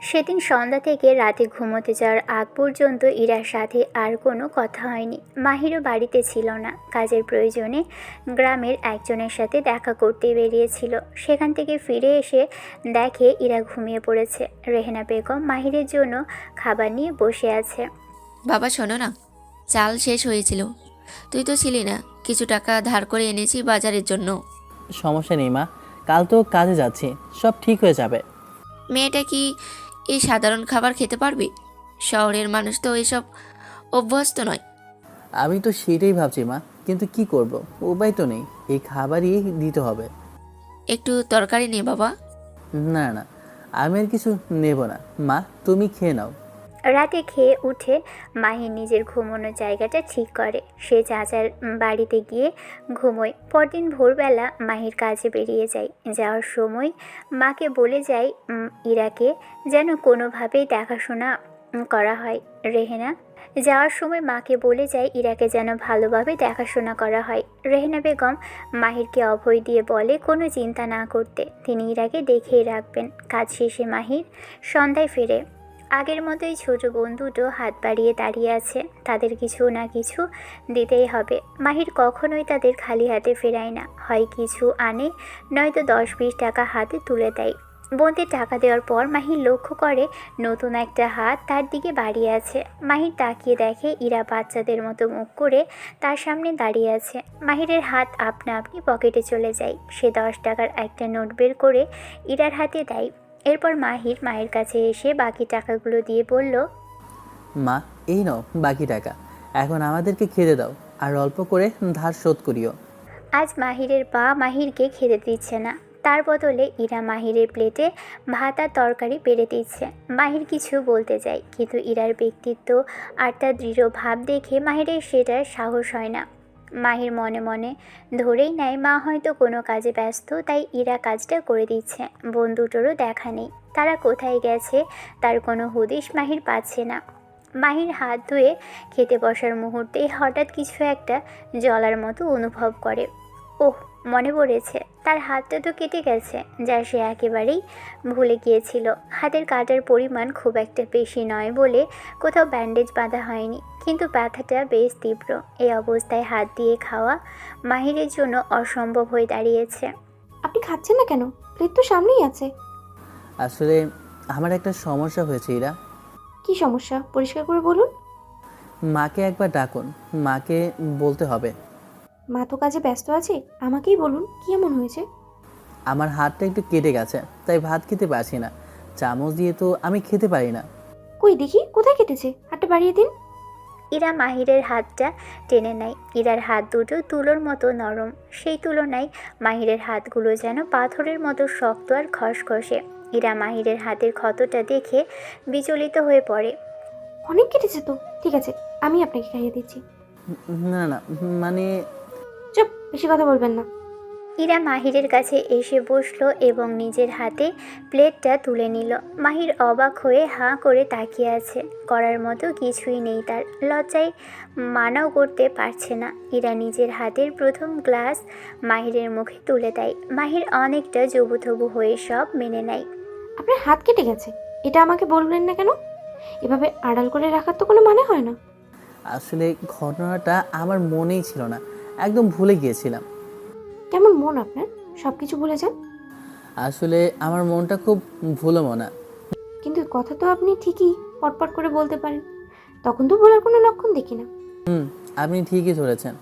সেদিন সন্ধ্যা থেকে রাতে ঘুমোতে যাওয়ার আগ পর্যন্ত ইরার সাথে আর কোনো কথা হয়নি। মাহিরও বাড়িতে ছিল না। কাজের প্রয়োজনে গ্রামের একজনের সাথে দেখা করতে বেরিয়েছিল। সেখান থেকে ফিরে এসে দেখে ইরা ঘুমিয়ে পড়েছে। রেহেনা বেগম মাহিরের জন্য খাবার নিয়ে বসে আছে। বাবা শোনো না, চাল শেষ হয়েছিল, তুই তো ছিলি না, কিছু টাকা ধার করে এনেছি বাজারের জন্য। সমস্যা নেই মা, কাল তো কাজে যাচ্ছি, সব ঠিক হয়ে যাবে। মেয়েটা কি এই সাধারণ খাবার খেতে পারবে? শহরের মানুষ তো এসব অভ্যস্ত নয়। আমি তো সেটাই ভাবছি মা, কিন্তু কি করব, উপায় তো নেই। এই খাবারই দিতে হবে। একটু তরকারি নে বাবা। না না, আমি আর কিছু নেব না মা, তুমি খেয়ে নাও। রাতে খেয়ে উঠে মাহির নিজের ঘুমানোর জায়গাটা ঠিক করে। সে চাচার বাড়িতে গিয়ে ঘুমোয়। পরদিন ভোরবেলা মাহির কাজে বেরিয়ে যায়। যাওয়ার সময় মাকে বলে যায় ইরাকে যেন কোনোভাবেই দেখাশোনা করা হয়। রেহেনা যাওয়ার সময় মাকে বলে যায় ইরাকে যেন ভালোভাবে দেখাশোনা করা হয়। রেহেনা বেগম মাহিরকে অভয় দিয়ে বলে কোনো চিন্তা না করতে, তিনি ইরাকে দেখেই রাখবেন। কাজ শেষে মাহির সন্ধ্যায় ফেরে। আগের মতোই ছোট বোন দুটো হাত বাড়িয়ে দাঁড়িয়ে আছে। তাদের কিছু না কিছু দিতেই হবে। মাহির কখনোই তাদের খালি হাতে ফেরায় না, হয় কিছু আনে নয়তো 10-20 টাকা হাতে তুলে দেয়। বোনদের টাকা দেওয়ার পর মাহির লক্ষ্য করে নতুন একটা হাত তার দিকে বাড়িয়ে আছে। মাহির তাকিয়ে দেখে ইরা বাচ্চাদের মতো মুখ করে তার সামনে দাঁড়িয়ে আছে। মাহিরের হাত আপনা আপনি পকেটে চলে যায়। সে 10 টাকার একটা নোট বের করে ইরার হাতে দেয়। এরপর মাহির মায়ের কাছে এসে বাকি টাকাগুলো দিয়ে বলল, মা, এই নাও বাকি টাকা, এখন আমাদেরকে খেতে দাও, আর অল্প করে ধার শোধ করিও। আজ মাহিরের পা মাহিরকে খেতে দিচ্ছে না। তার বদলে ইরা মাহিরের প্লেটে ভাত আর তরকারি বেড়ে দিচ্ছে। মাহির কিছু বলতে যায়, কিন্তু ইরার ব্যক্তিত্ব আর তার দৃঢ় ভাব দেখে মাহিরের সেটার সাহস হয় না। মাহির মনে মনে ধরেই নেয় মা হয়তো কোনো কাজে ব্যস্ত, তাই ইরা কাজটা করে দিচ্ছে। বোন দুটোরও দেখা নেই, তারা কোথায় গেছে তার কোনো হদিশ মাহির পাচ্ছে না। মাহির হাত ধুয়ে খেতে বসার মুহূর্তেই হঠাৎ কিছু একটা জ্বলার মতো অনুভব করে। ওহ, মনে পড়েছে, তার হাতটা তো কেটে গেছে, যা সে একেবারেই ভুলে গিয়েছিল। হাতের কাটার পরিমাণ খুব একটা বেশি নয় বলে কোথাও ব্যান্ডেজ বাঁধা হয়নি, কিন্তু ব্যথাটা বেশ তীব্র। এই অবস্থায় হাত দিয়ে খাওয়া মাহিরের জন্য অসম্ভব হয়ে দাঁড়িয়েছে। আপনি খাচ্ছেন না কেন? প্লেট তো সামনেই আছে। আসলে আমার একটা সমস্যা হয়েছে ইরা। কি সমস্যা? পরিষ্কার করে বলুন। মাকে একবার ডাকুন, মাকে বলতে হবে। মা তো কাজে ব্যস্ত আছে, আমাকেই বলুন কি এমন হয়েছে। আমার হাতটা একটু কেটে গেছে, তাই ভাত খেতে পারছি না। চামচ দিয়ে তো আমি খেতে পারি না। কই দেখি কোথায় কেটেছে, হাতটা বাড়িয়ে দিন। ইরা মাহিরের হাতটা টেনে নেয়। ইরার হাত দুটো তুলোর মতো নরম, সেই তুলনায় মাহিরের হাতগুলো যেন পাথরের মতো শক্ত আর খসখসে। ইরা মাহিরের হাতের ক্ষতটা দেখে বিচলিত হয়ে পড়ে। অনেক কেটেছে তো, ঠিক আছে আমি আপনাকে খাইয়ে দিচ্ছি। না না, মানে চুপ, বেশি কথা বলবেন না। ইরা মাহিরের কাছে এসে বসলো এবং নিজের হাতে প্লেটটা তুলে নিল। মাহির অবাক হয়ে হাঁ করে তাকিয়ে আছে, করার মতো কিছুই নেই তার। লজ্জায় মানাও করতে পারছে না। ইরা নিজের হাতের প্রথম গ্লাস মাহিরের মুখে তুলে দেয়। মাহির অনেকটা জবুথবু হয়ে সব মেনে নেয়। আপনার হাত কেটে গেছে, এটা আমাকে বললেন না কেন? এভাবে আড়াল করে রাখার তো কোনো মানে হয় না। আসলে ঘটনাটা আমার মনেই ছিল না, একদম ভুলে গিয়েছিলাম। কেমন মন আপনার, সব কিছু ভুলে যান? আসলে আমার মনটা খুব ভুলো মনা। কিন্তু কথা তো আপনি ঠিকই পটপট করে বলতে পারেন, তখন তো বলার কোনো লক্ষণ দেখি না। আপনি ঠিকই ধরেছেন।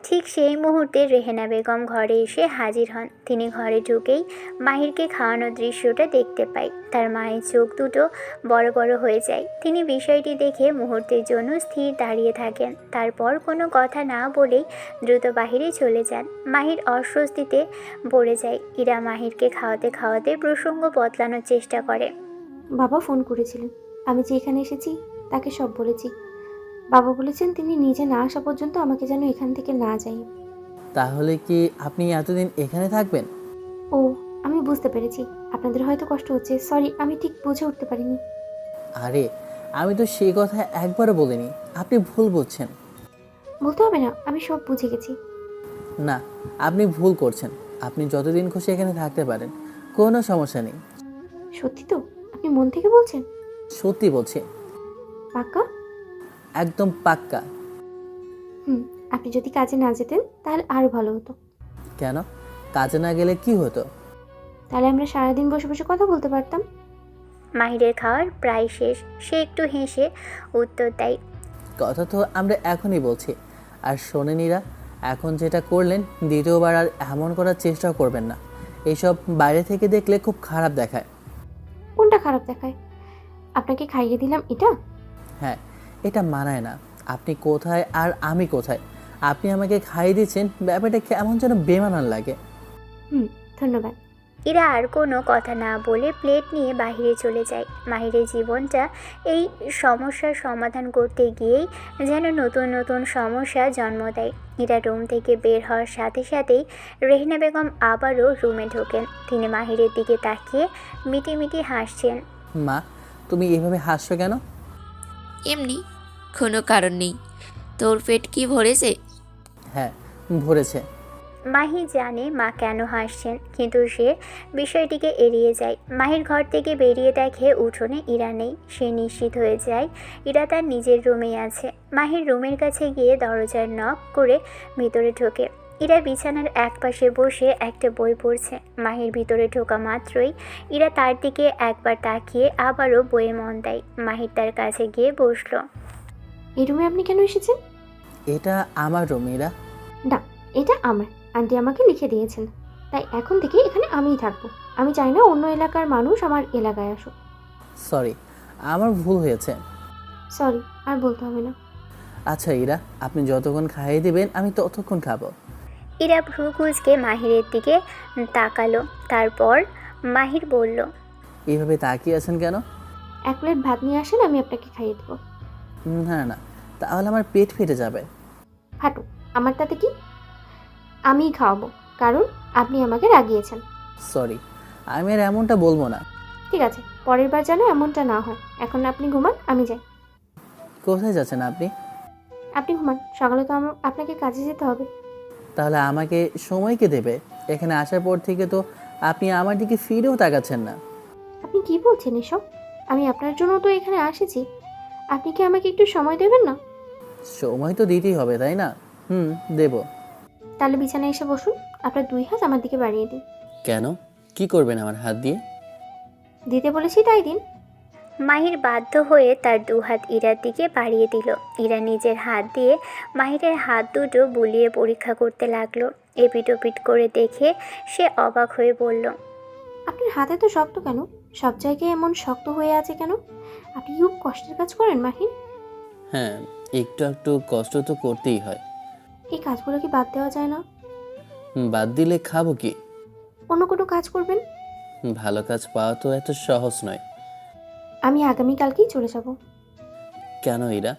ঠিক সেই মুহূর্তে রেহেনা বেগম ঘরে এসে হাজির হন। তিনি ঘরে ঢুকেই মাহিরকে খাওয়ানোর দৃশ্যটা দেখতে পায়। তার মায়ের চোখ দুটো বড় বড় হয়ে যায়। তিনি বিষয়টি দেখে মুহূর্তের জন্য স্থির দাঁড়িয়ে থাকেন, তারপর কোনো কথা না বলেই দ্রুত বাহিরে চলে যান। মাহির অস্বস্তিতে পড়ে যায়। ইরা মাহিরকে খাওয়াতে খাওয়াতে প্রসঙ্গ বদলানোর চেষ্টা করে। বাবা ফোন করেছিলেন, আমি যে এখানে এসেছি তাকে সব বলেছি। বাবা বলেছেন তিনি নিজে না আসা পর্যন্ত আমাকে যেন এখান থেকে না যাই। তাহলে কি আপনি এতদিন এখানে থাকবেন? ও, আমি বুঝতে পেরেছি, আপনাদের হয়তো কষ্ট হচ্ছে, সরি, আমি ঠিক বুঝে উঠতে পারিনি। আরে, আমি তো সেই কথা একবারও বলিনি, আপনি ভুল বুঝছেন। বলতে হবে না, আমি সব বুঝে গেছি। না, আপনি ভুল করছেন। আপনি যতদিন খুশি এখানে থাকতে পারেন, কোনো সমস্যা নেই। সত্যি তো? আপনি মন থেকে বলছেন? সত্যি বলছি, পাক্কা? একদম পাক্কা। আপনি যদি কাজে না যেতেন তাহলে আরও ভালো হতো। কেন? কাজে না গেলে কি হতো? তাহলে আমরা সারাদিন বসে বসে কথা বলতে পারতাম। মাহিরের খাওয়ার প্রায় শেষ। সে একটু হেসে উত্তর দেয়, কথা তো আমরা এখনই বলছি। আর শোনেনিরা, এখন যেটা করলেন দ্বিতীয়বার আর এমন করার চেষ্টাও করবেন না। এইসব বাইরে থেকে দেখলে খুব খারাপ দেখায়। কোনটা খারাপ দেখায়? আপনাকে খাইয়ে দিলাম এটা? হ্যাঁ, এটা মানায় না। আপনি কোথায় আর আমি কোথায়? আপনি আমাকে খাইয়ে দিচ্ছেন, ব্যাপারটা কেমন যেন বেমানান লাগে। ধন্যবাদ। ইরা আর কোনো কথা না বলে প্লেট নিয়ে বাইরে চলে যায়। মাহিরের জীবনটা এই সমস্যার সমাধান করতে গিয়েই যেন নতুন নতুন সমস্যা জন্ম দেয়। ইরা রুম থেকে বের হওয়ার সাথে সাথেই রেহনা বেগম আবারও রুমে ঢোকেন। তিনি মাহিরের দিকে তাকিয়ে মিটিমিটি হাসছেন। মা, তুমি এভাবে হাসছো কেন? এমনি, কোনো কারণ নেই। তোর পেট কি ভরেছে? হ্যাঁ, ভরেছে। মাহি জানে মা কেন হাসছেন, কিন্তু সে বিষয়টিকে এড়িয়ে যায়। মাহির ঘর থেকে বেরিয়ে দেখে উঠোনে ইরা নেই। সে নিশ্চিত হয়ে যায় ইরা তার নিজের রুমেই আছে। মাহির রুমের কাছে গিয়ে দরজার নক করে ভিতরে ঢোকে। ইরা বিছানার একপাশে বসে একটা বই পড়ছে। মাহির ভিতরে ঢোকা মাত্রই ইরা তার দিকে একবার তাকিয়ে আবারও বইয়ে মন দেয়। মাহির তার কাছে গিয়ে বসলো। এই রুমে আপনি কেন এসেছেন? এটা আমার রুম ইরা। না, এটা আমার। আন্টি আমাকে লিখে দিয়েছেন, তাই এখন থেকে এখানে আমিই থাকবো। আমি চাই না অন্য এলাকার মানুষ আমার এলাকায় আসুক। সরি, আমার ভুল হয়েছে। সরি, আর বলতে হবে না। আচ্ছা ইরা, আপনি যতক্ষণ খাইয়ে দিবেন আমি ততক্ষণ খাবো। ইরা ভ্রু কুঁচকে মাহিরের দিকে তাকালো। তারপর মাহির বলল, এইভাবে তাকিয়ে আছেন কেন? এক প্লেট ভাত নিয়ে আসেন, আমি আপনাকে খাইয়ে দেবো। না না, তাহলে আমার পেট ফেটে যাবে। ফাটু, আমার তাতে কি? আমিই খাওয়াবো, কারণ আপনি আমাকে রাগিয়েছেন। সরি, আমি আর এমনটা বলবো না। ঠিক আছে, পরের বার যেন এমনটা না হয়। এখন আপনি ঘুমান, আমি যাই। কোথায় যাচ্ছেন আপনি? আপনি ঘুমান, সকালে তো আপনাকে কাজে যেতে হবে। তাহলে আমাকে সময় কে দেবে? এখানে আসার পর থেকে তো আপনি আমার দিকে ফিরেও তাকাচ্ছেন না। আপনি কি বলছেন এসব? আমি আপনার জন্য তো এখানে এসেছি। আপনি কি আমাকে একটু সময় দেবেন না? সময় তো দিতেই হবে, তাই না? দেব। তাহলে বিছানায় এসে বসুন, আপনার 2 হাত আমার দিকে বাড়িয়ে দিন। কেন? কি করবেন আমার হাত দিয়ে? দিতে বলেছি তাই দিন। মাহির বাধ্য হয়ে তার 2 হাত ইরার দিকে বাড়িয়ে দিল। ইরা নিজের হাত দিয়ে মাহিরের হাত দুটো বুলিয়ে পরীক্ষা করতে লাগলো। এপিট ওপিট করে দেখে সে অবাক হয়ে বলল, আপনার হাতে তো শক্ত কেন? সব জায়গায় এমন শক্ত হয়ে আছে কেন? আপনি খুব কষ্টের কাজ করেন মাহির। হ্যাঁ, একটু একটু কষ্ট তো করতেই হয়। এই কাজগুলো কি বাদ দেওয়া যায় না? বাদ দিলে খাবো কি? অন্য কোনো কাজ করবেন। ভালো কাজ পাওয়া তো এত সহজ নয়। আমি আগামীকালকেই চলে যাব। কেন ইরা,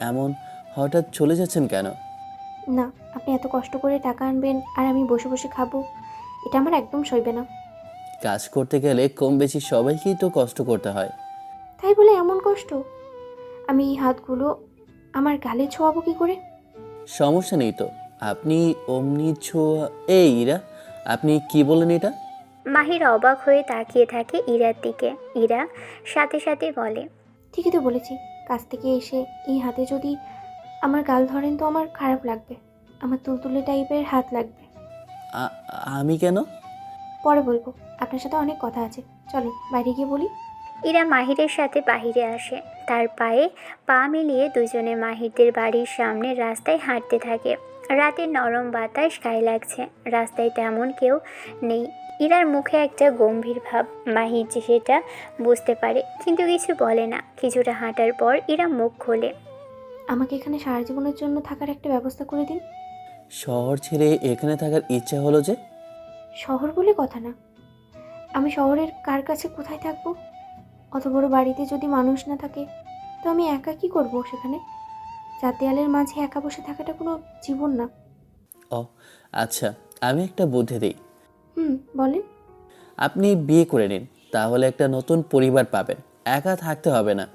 এমন হঠাৎ চলে যাচ্ছেন কেন? না, আপনি এত কষ্ট করে টাকা আনবেন আর আমি বসে বসে খাবো, এটা আমার একদম সইবে না। কাজ করতে গেলে কম বেশি সবাইকেই তো কষ্ট করতে হয়। তাই বলে এমন কষ্ট? আমি এই হাতগুলো আমার গালে ছোঁয়াবো কি করে? সমস্যা নেই তো, আপনি অমনি ছোঁয়া। এই ইরা, আপনি কি বলেন এটা? মাহির অবাক হয়ে তাকিয়ে থাকে ইরার দিকে। ইরা সাথে সাথে বলে, ঠিকই তো বলেছি। কাজ থেকে এসে এই হাতে যদি আমার গাল ধরেন তো আমার খারাপ লাগবে। আমার তুলতুলে টাইপের হাত লাগবে। আ- আমি কেন? পরে বলবো, আপনার সাথে অনেক কথা আছে। চলেন বাইরে গিয়ে বলি। ইরা মাহিরের সাথে বাহিরে আসে। তার পায়ে পা মিলিয়ে দুজনে মাহিরদের বাড়ির সামনে রাস্তায় হাঁটতে থাকে। রাতের নরম বাতাস গায়ে লাগছে। রাস্তায় তেমন কেউ নেই। ইরার মুখে একটা গম্ভীর ভাব। মাহির যে সেটা বুঝতে পারে, কিন্তু কিছু বলে না। কিছুটা হাঁটার পর ইরা মুখ খোলে। আমাকে এখানে সারা জীবনের জন্য থাকার একটা ব্যবস্থা করে দিন। শহর ছেড়ে এখানে থাকার ইচ্ছা হলো যে? শহর বলে কথা না। আমি শহরের কার কাছে কোথায় থাকবো? অত বড় বাড়িতে যদি মানুষ না থাকে তো আমি একা কি করব সেখানে? 4 দেয়ালের মাঝে একা বসে থাকাটা কোনো জীবন না। ও আচ্ছা, আমি একটা বুদ্ধি দিই। বলেন। আপনি বিয়ে করে নিন, তাহলে একটা নতুন পরিবার পাবেন, একা থাকতে হবে না।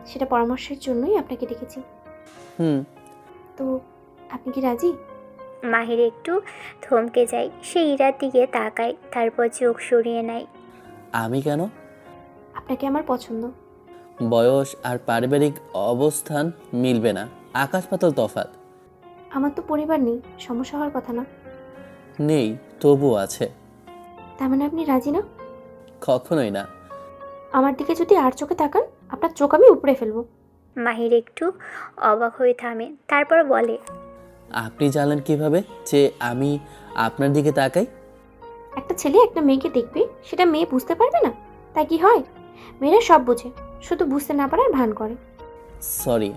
সেটা পরামর্শের জন্যই আপনাকে ডেকেছি। হুম। তো আপনি কি রাজি? মাহির একটু থমকে যায়। সে ইরার দিকে তাকায়, তারপর চোখ সরিয়ে নেয়। আমি কেন? আপনাকে আমার পছন্দ। বয়স আর পারিবারিক অবস্থান মিলবে না, আকাশ পাতাল তফাৎ। আমার তো পরিবার নেই, সমস্যা হওয়ার কথা না। নেই, তবুও আছে। তার মানে আপনি রাজি না? কখনোই না। আমার দিকে যদি আর চোখে তাকান, আপনার চোখ আমি উপড়ে ফেলবো। মাহির একটু অবাক হয়ে থামে, তারপর বলে, আপনি জানলেন কিভাবে যে আমি আপনার দিকে তাকাই? একটা ছেলে একটা মেয়েকে দেখবে, সেটা মেয়ে বুঝতে পারবে না? তাই কি হয়? মেয়েরা সব বোঝে, শুধু বুঝতে না পারার ভান করে। সরি।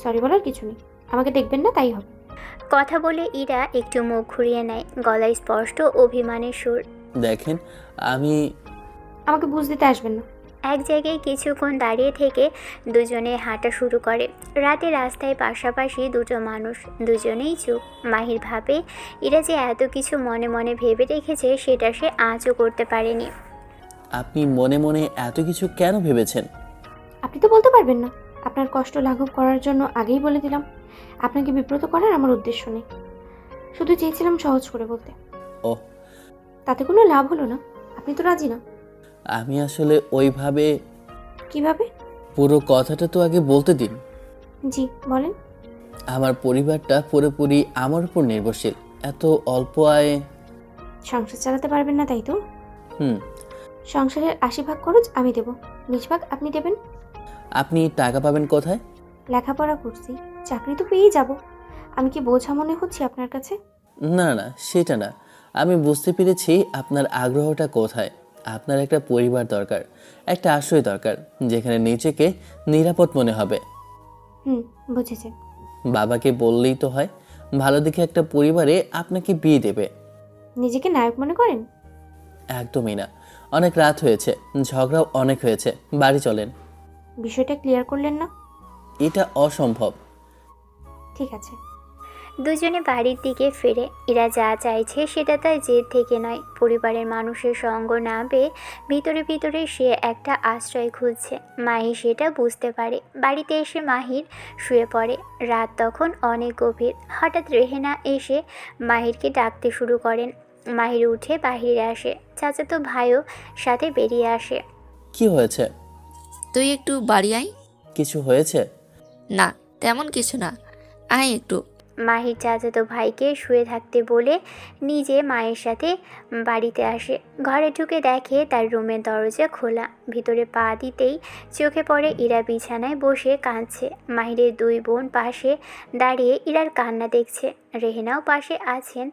সরি বলার কিছু নেই, আমাকে দেখবেন না তাই হবে। কথা বলে ইরা একটু মুখ ঘুরিয়ে নেয়। গলায় স্পষ্ট অভিমানের সুর। দেখেন আমি আমাকে বুঝ দিতে আসবেন না। এক জায়গায় কিছুক্ষণ দাঁড়িয়ে থেকে দুজনে হাঁটা শুরু করে। রাতে রাস্তায় পাশাপাশি দুটো মানুষ, দুজনেই চুপ। মাহির ভাবে এরা যে এত কিছু মনে মনে ভেবে রেখেছে সেটা সে আজও করতে পারেনি। আপনি মনে মনে এত কিছু কেন ভেবেছেন? আপনি তো বলতে পারবেন না। আপনার কষ্ট লাঘব করার জন্য আগেই বলে দিলাম। আপনাকে বিব্রত করার আমার উদ্দেশ্য নেই, শুধু চেয়েছিলাম সহজ করে বলতে। ও, তাতে কোনো লাভ হলো না। আপনি তো রাজি না। আমি আসলে ওইভাবে। কিভাবে? পুরো কথাটা তো আগে বলতে দিন। জি বলেন। আমার পরিবারটা পুরোপুরি আমার উপর নির্ভরশীল। এত অল্প আয়ে। সংসার চালাতে পারবেন না তাই তো? হুম। সংসারের 80 ভাগ খরচ আমি দেব, 20 ভাগ আপনি দেবেন। আপনি টাকা পাবেন কোথায়? লেখাপড়া করছি, চাকরি তো পেয়েই যাব। আমি কি বোঝা মনে হচ্ছে আপনার কাছে? না না, সেটা না। আমি বুঝতে পেরেছি আপনার আগ্রহটা কোথায়। আপনার একটা পরিবার দরকার, একটা আশ্রয় দরকার, যেখানে নিজেকে নিরাপদ মনে হবে। বুঝেছে। বাবাকে বললেই তো হয়, ভালো দেখে একটা পরিবারে আপনাকে বিয়ে দেবে। নিজেকে নায়ক মনে করেন? একদমই না। অনেক রাত হয়েছে, ঝগড়াও অনেক হয়েছে, বাড়ি চলেন। বিষয়টা ক্লিয়ার করলেন না? এটা অসম্ভব। ঠিক আছে। দুজনে বাড়ির দিকে ফেরে। এরা যা চাইছে সেটা তার জেদ থেকে নয়, পরিবারের মানুষের সঙ্গ না পেয়ে ভিতরে ভিতরে সে একটা আশ্রয় খুঁজছে। মাহি সেটা বুঝতে পারে। বাড়িতে এসে মাহির শুয়ে পড়ে। রাত তখন অনেক গভীর। হঠাৎ রেহেনা এসে মাহিরকে ডাকতে শুরু করেন। মাহির উঠে বাহিরে আসে। চাচাতো ভাইও সাথে বেরিয়ে আসে। কি হয়েছে? তুই একটু বাড়ি আয়। কিছু হয়েছে? না, তেমন কিছু না, আয় একটু। মাহির চাচাতো ভাইকে শুয়ে থাকতে বলে নিজে মায়ের সাথে বাড়িতে আসে। ঘরে ঢুকে দেখে তার রুমের দরজা খোলা। ভিতরে পা দিতেই চোখে পড়ে ইরা বিছানায় বসে কাঁদছে। মাহিরের দুই বোন পাশে দাঁড়িয়ে ইরার কান্না দেখছে। রেহেনাও পাশে আছেন।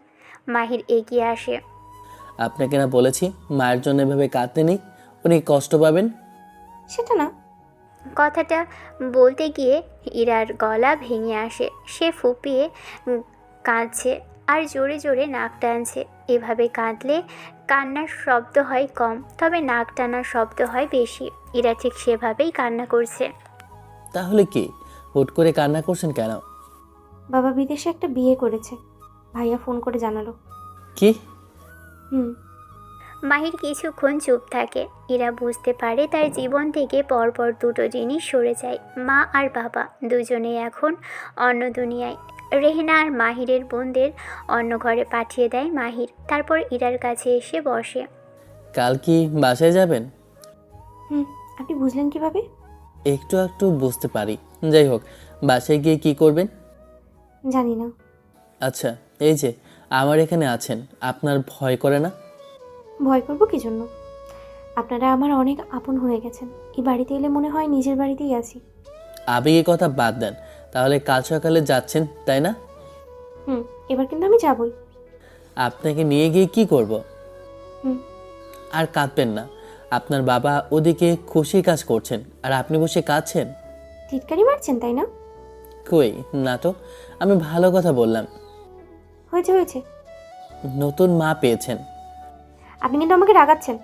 মাহির এগিয়ে আসে। আপনাকে না বলেছি মায়ের জন্য এভাবে কাঁদতে নেই, উনি কষ্ট পাবেন। সেটা না। কথাটা বলতে গিয়ে ইরার গলা ভেঙে আসে। সে ফুপিয়ে কাঁদছে আর জোরে জোরে নাক টানছে। এভাবে কাঁদলে কান্নার শব্দ হয় কম, তবে নাক টানার শব্দ হয় বেশি। ইরা ঠিক সেভাবেই কান্না করছে। তাহলে কি হুট করে কান্না করছেন কেন? বাবা বিদেশে একটা বিয়ে করেছে, ভাইয়া ফোন করে জানালো। কি? হুম। মাহির কিছুক্ষণ চুপ থাকে। ইরা বুঝতে পারে তার জীবন থেকে পরপর দুটো জিনিস সরে যায়, মা আর বাবা। দুজনেই এখন অন্য দুনিয়ায়। রেহেনা আর মাহিরের বোনদের অন্য ঘরে পাঠিয়ে দেয় মাহির। তারপর ইরার কাছে এসে বসে। কাল কি বাসায় যাবেন? আপনি বুঝলেন কিভাবে? একটু একটু বুঝতে পারি। যাই হোক, বাসায় গিয়ে কি করবেন? জানি না। আচ্ছা, এই যে আমার এখানে আছেন, আপনার ভয় করে না? ভয় করবো কি জন্য? আপনারা আমার অনেক আপন হয়ে গেছেন। এই বাড়িতে এলে মনে হয় নিজের বাড়িতেই আছি। আবেগের কথা বাদ দেন, তাহলে কাল সকালে যাচ্ছেন তাই না? এবার কিন্তু আমি যাবই। আপনাকে নিয়ে গিয়ে কি করব? হুম। আর কাঁদবেন না। আপনার বাবা ওদিকে খুশি কাজ করছেন আর আপনি বসে কাঁদছেন। টিটকারি মারছেন তাই না? কই না তো, আমি ভালো কথা বললাম। হয়েছে হয়েছে। নতুন মা পেয়েছেন। আপনি কিন্তু আমাকে রাগাচ্ছেন।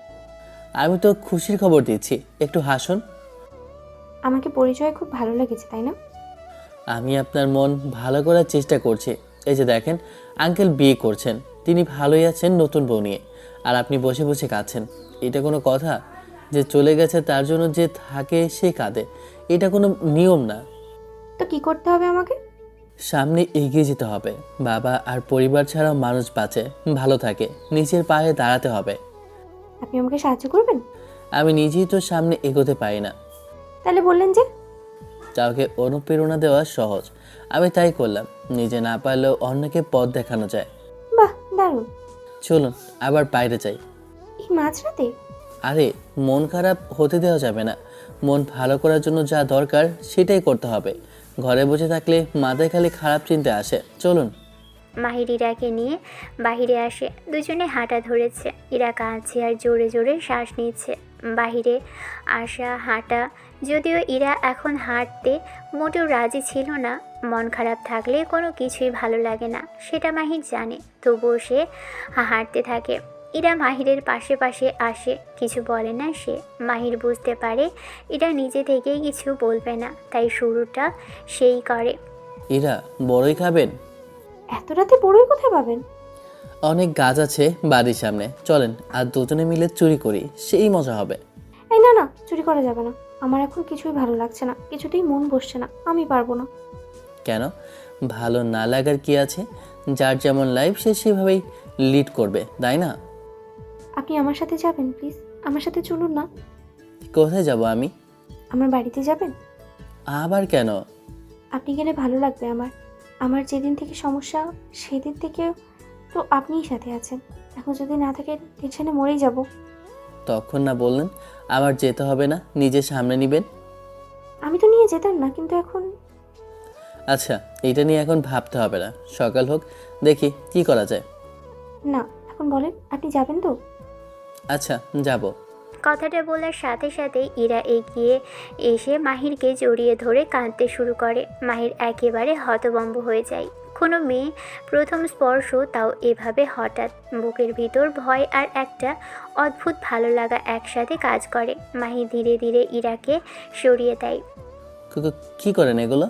আমি তো খুশির খবর দিচ্ছি, একটু হাসুন। আমাকে পরিচয় খুব ভালো লেগেছে তাই না? আমি আপনার মন ভালো করার চেষ্টা করছি। এই যে দেখেন, আঙ্কেল বিয়ে করছেন, তিনি ভালোই আছেন নতুন বউ নিয়ে, আর আপনি বসে বসে কাঁদছেন। এটা কোনো কথা? যে চলে গেছে তার জন্য যে থাকে সে কাঁদে, এটা কোনো নিয়ম না। তো কি করতে হবে আমাকে? সামনে এগিয়ে যেতে হবে। বাবা আর পরিবার ছাড়াও মানুষ বাঁচে, ভালো থাকে, নিজের পায়ে দাঁড়াতে হবে। আপনি আমাকে সাহায্য করবেন? আমি নিজেই তো সামনে এগোতে পারি না। তাহলে বললেন যে? কাউকে অনুপ্রেরণা দেওয়া সহজ, আমি তাই করলাম। নিজে না পারলেও অন্যকে পথ দেখানো যায়। বাহ, দারুণ। চলুন আবার বাইরে যাই। এই মাঝরাতে? আরে, মন খারাপ হতে দেওয়া যাবে না। মন ভালো করার জন্য যা দরকার সেটাই করতে হবে। ঘরে বসে থাকলে মাথায় খালি খারাপ চিন্তা আসে। চলুন। মাহির ইরাকে নিয়ে বাহিরে আসে। দুজনে হাঁটা ধরেছে। ইরা কাঁদছে আর জোরে জোরে শ্বাস নিচ্ছে। বাহিরে আসা হাঁটা, যদিও ইরা এখন হাঁটতে মোটেও রাজি ছিল না। মন খারাপ থাকলে কোনো কিছুই ভালো লাগে না, সেটা মাহির জানে। তবুও সে হাঁটতে থাকে। ইরা মাহিরের পাশে পাশে আসে, কিছু বলে না সে। মাহির বুঝতে পারে ইরা নিজে থেকেই কিছু বলবে না, তাই শুরুটা সেই করে। ইরা, বড়ই খাবেন? এত রাতে বড়ই কোথায় পাবেন? অনেক গাছ আছে বাড়ির সামনে, চলেন আর দুজনে মিলে চুরি করি, সেই মজা হবে। এই না না, চুরি করা যাবে না। আমার এখন কিছুই ভালো লাগছে না, কিছুতেই মন বসছে না, আমি পারবো না। কেন? ভালো না লাগার কি আছে? যার যেমন লাইফ সে সেভাবেই লিড করবে, তাই না? আপনি আমার সাথে যাবেন প্লিজ, আমার সাথে চলুন না। কোথায় যাব আমি? আমার বাড়িতে যাবেন? আবার কেন? আপনি গেলে ভালো লাগবে আমার। আমার যেদিন থেকে সমস্যা সেদিন থেকে তো আপনিই সাথে আছেন। এখন যদি না থাকেন টেনশনে মরেই যাব। তখন না বললেন আবার যেতে হবে না, নিজে সামনে নিবেন? আমি তো নিয়ে যেতাম না, কিন্তু এখন আচ্ছা, এটা নিয়ে এখন ভাবতে হবে না, সকাল হোক, দেখি কি করা যায়। না। এখন বলেন আপনি যাবেন তো? আচ্ছা, যাব। কথাটা বলার সাথে সাথে ইরা এগিয়ে এসে মাহিরকে জড়িয়ে ধরে কাঁদতে শুরু করে। মাহির একেবারে হতভম্ব হয়ে যায়। কোনো মেয়ে প্রথম স্পর্শ, তাও এভাবে হঠাৎ। বুকের ভিতর ভয় আর একটা অদ্ভুত ভালো লাগা একসাথে কাজ করে। মাহি ধীরে ধীরে ইরাকে সরিয়ে দেয়। কি করেন এগুলো?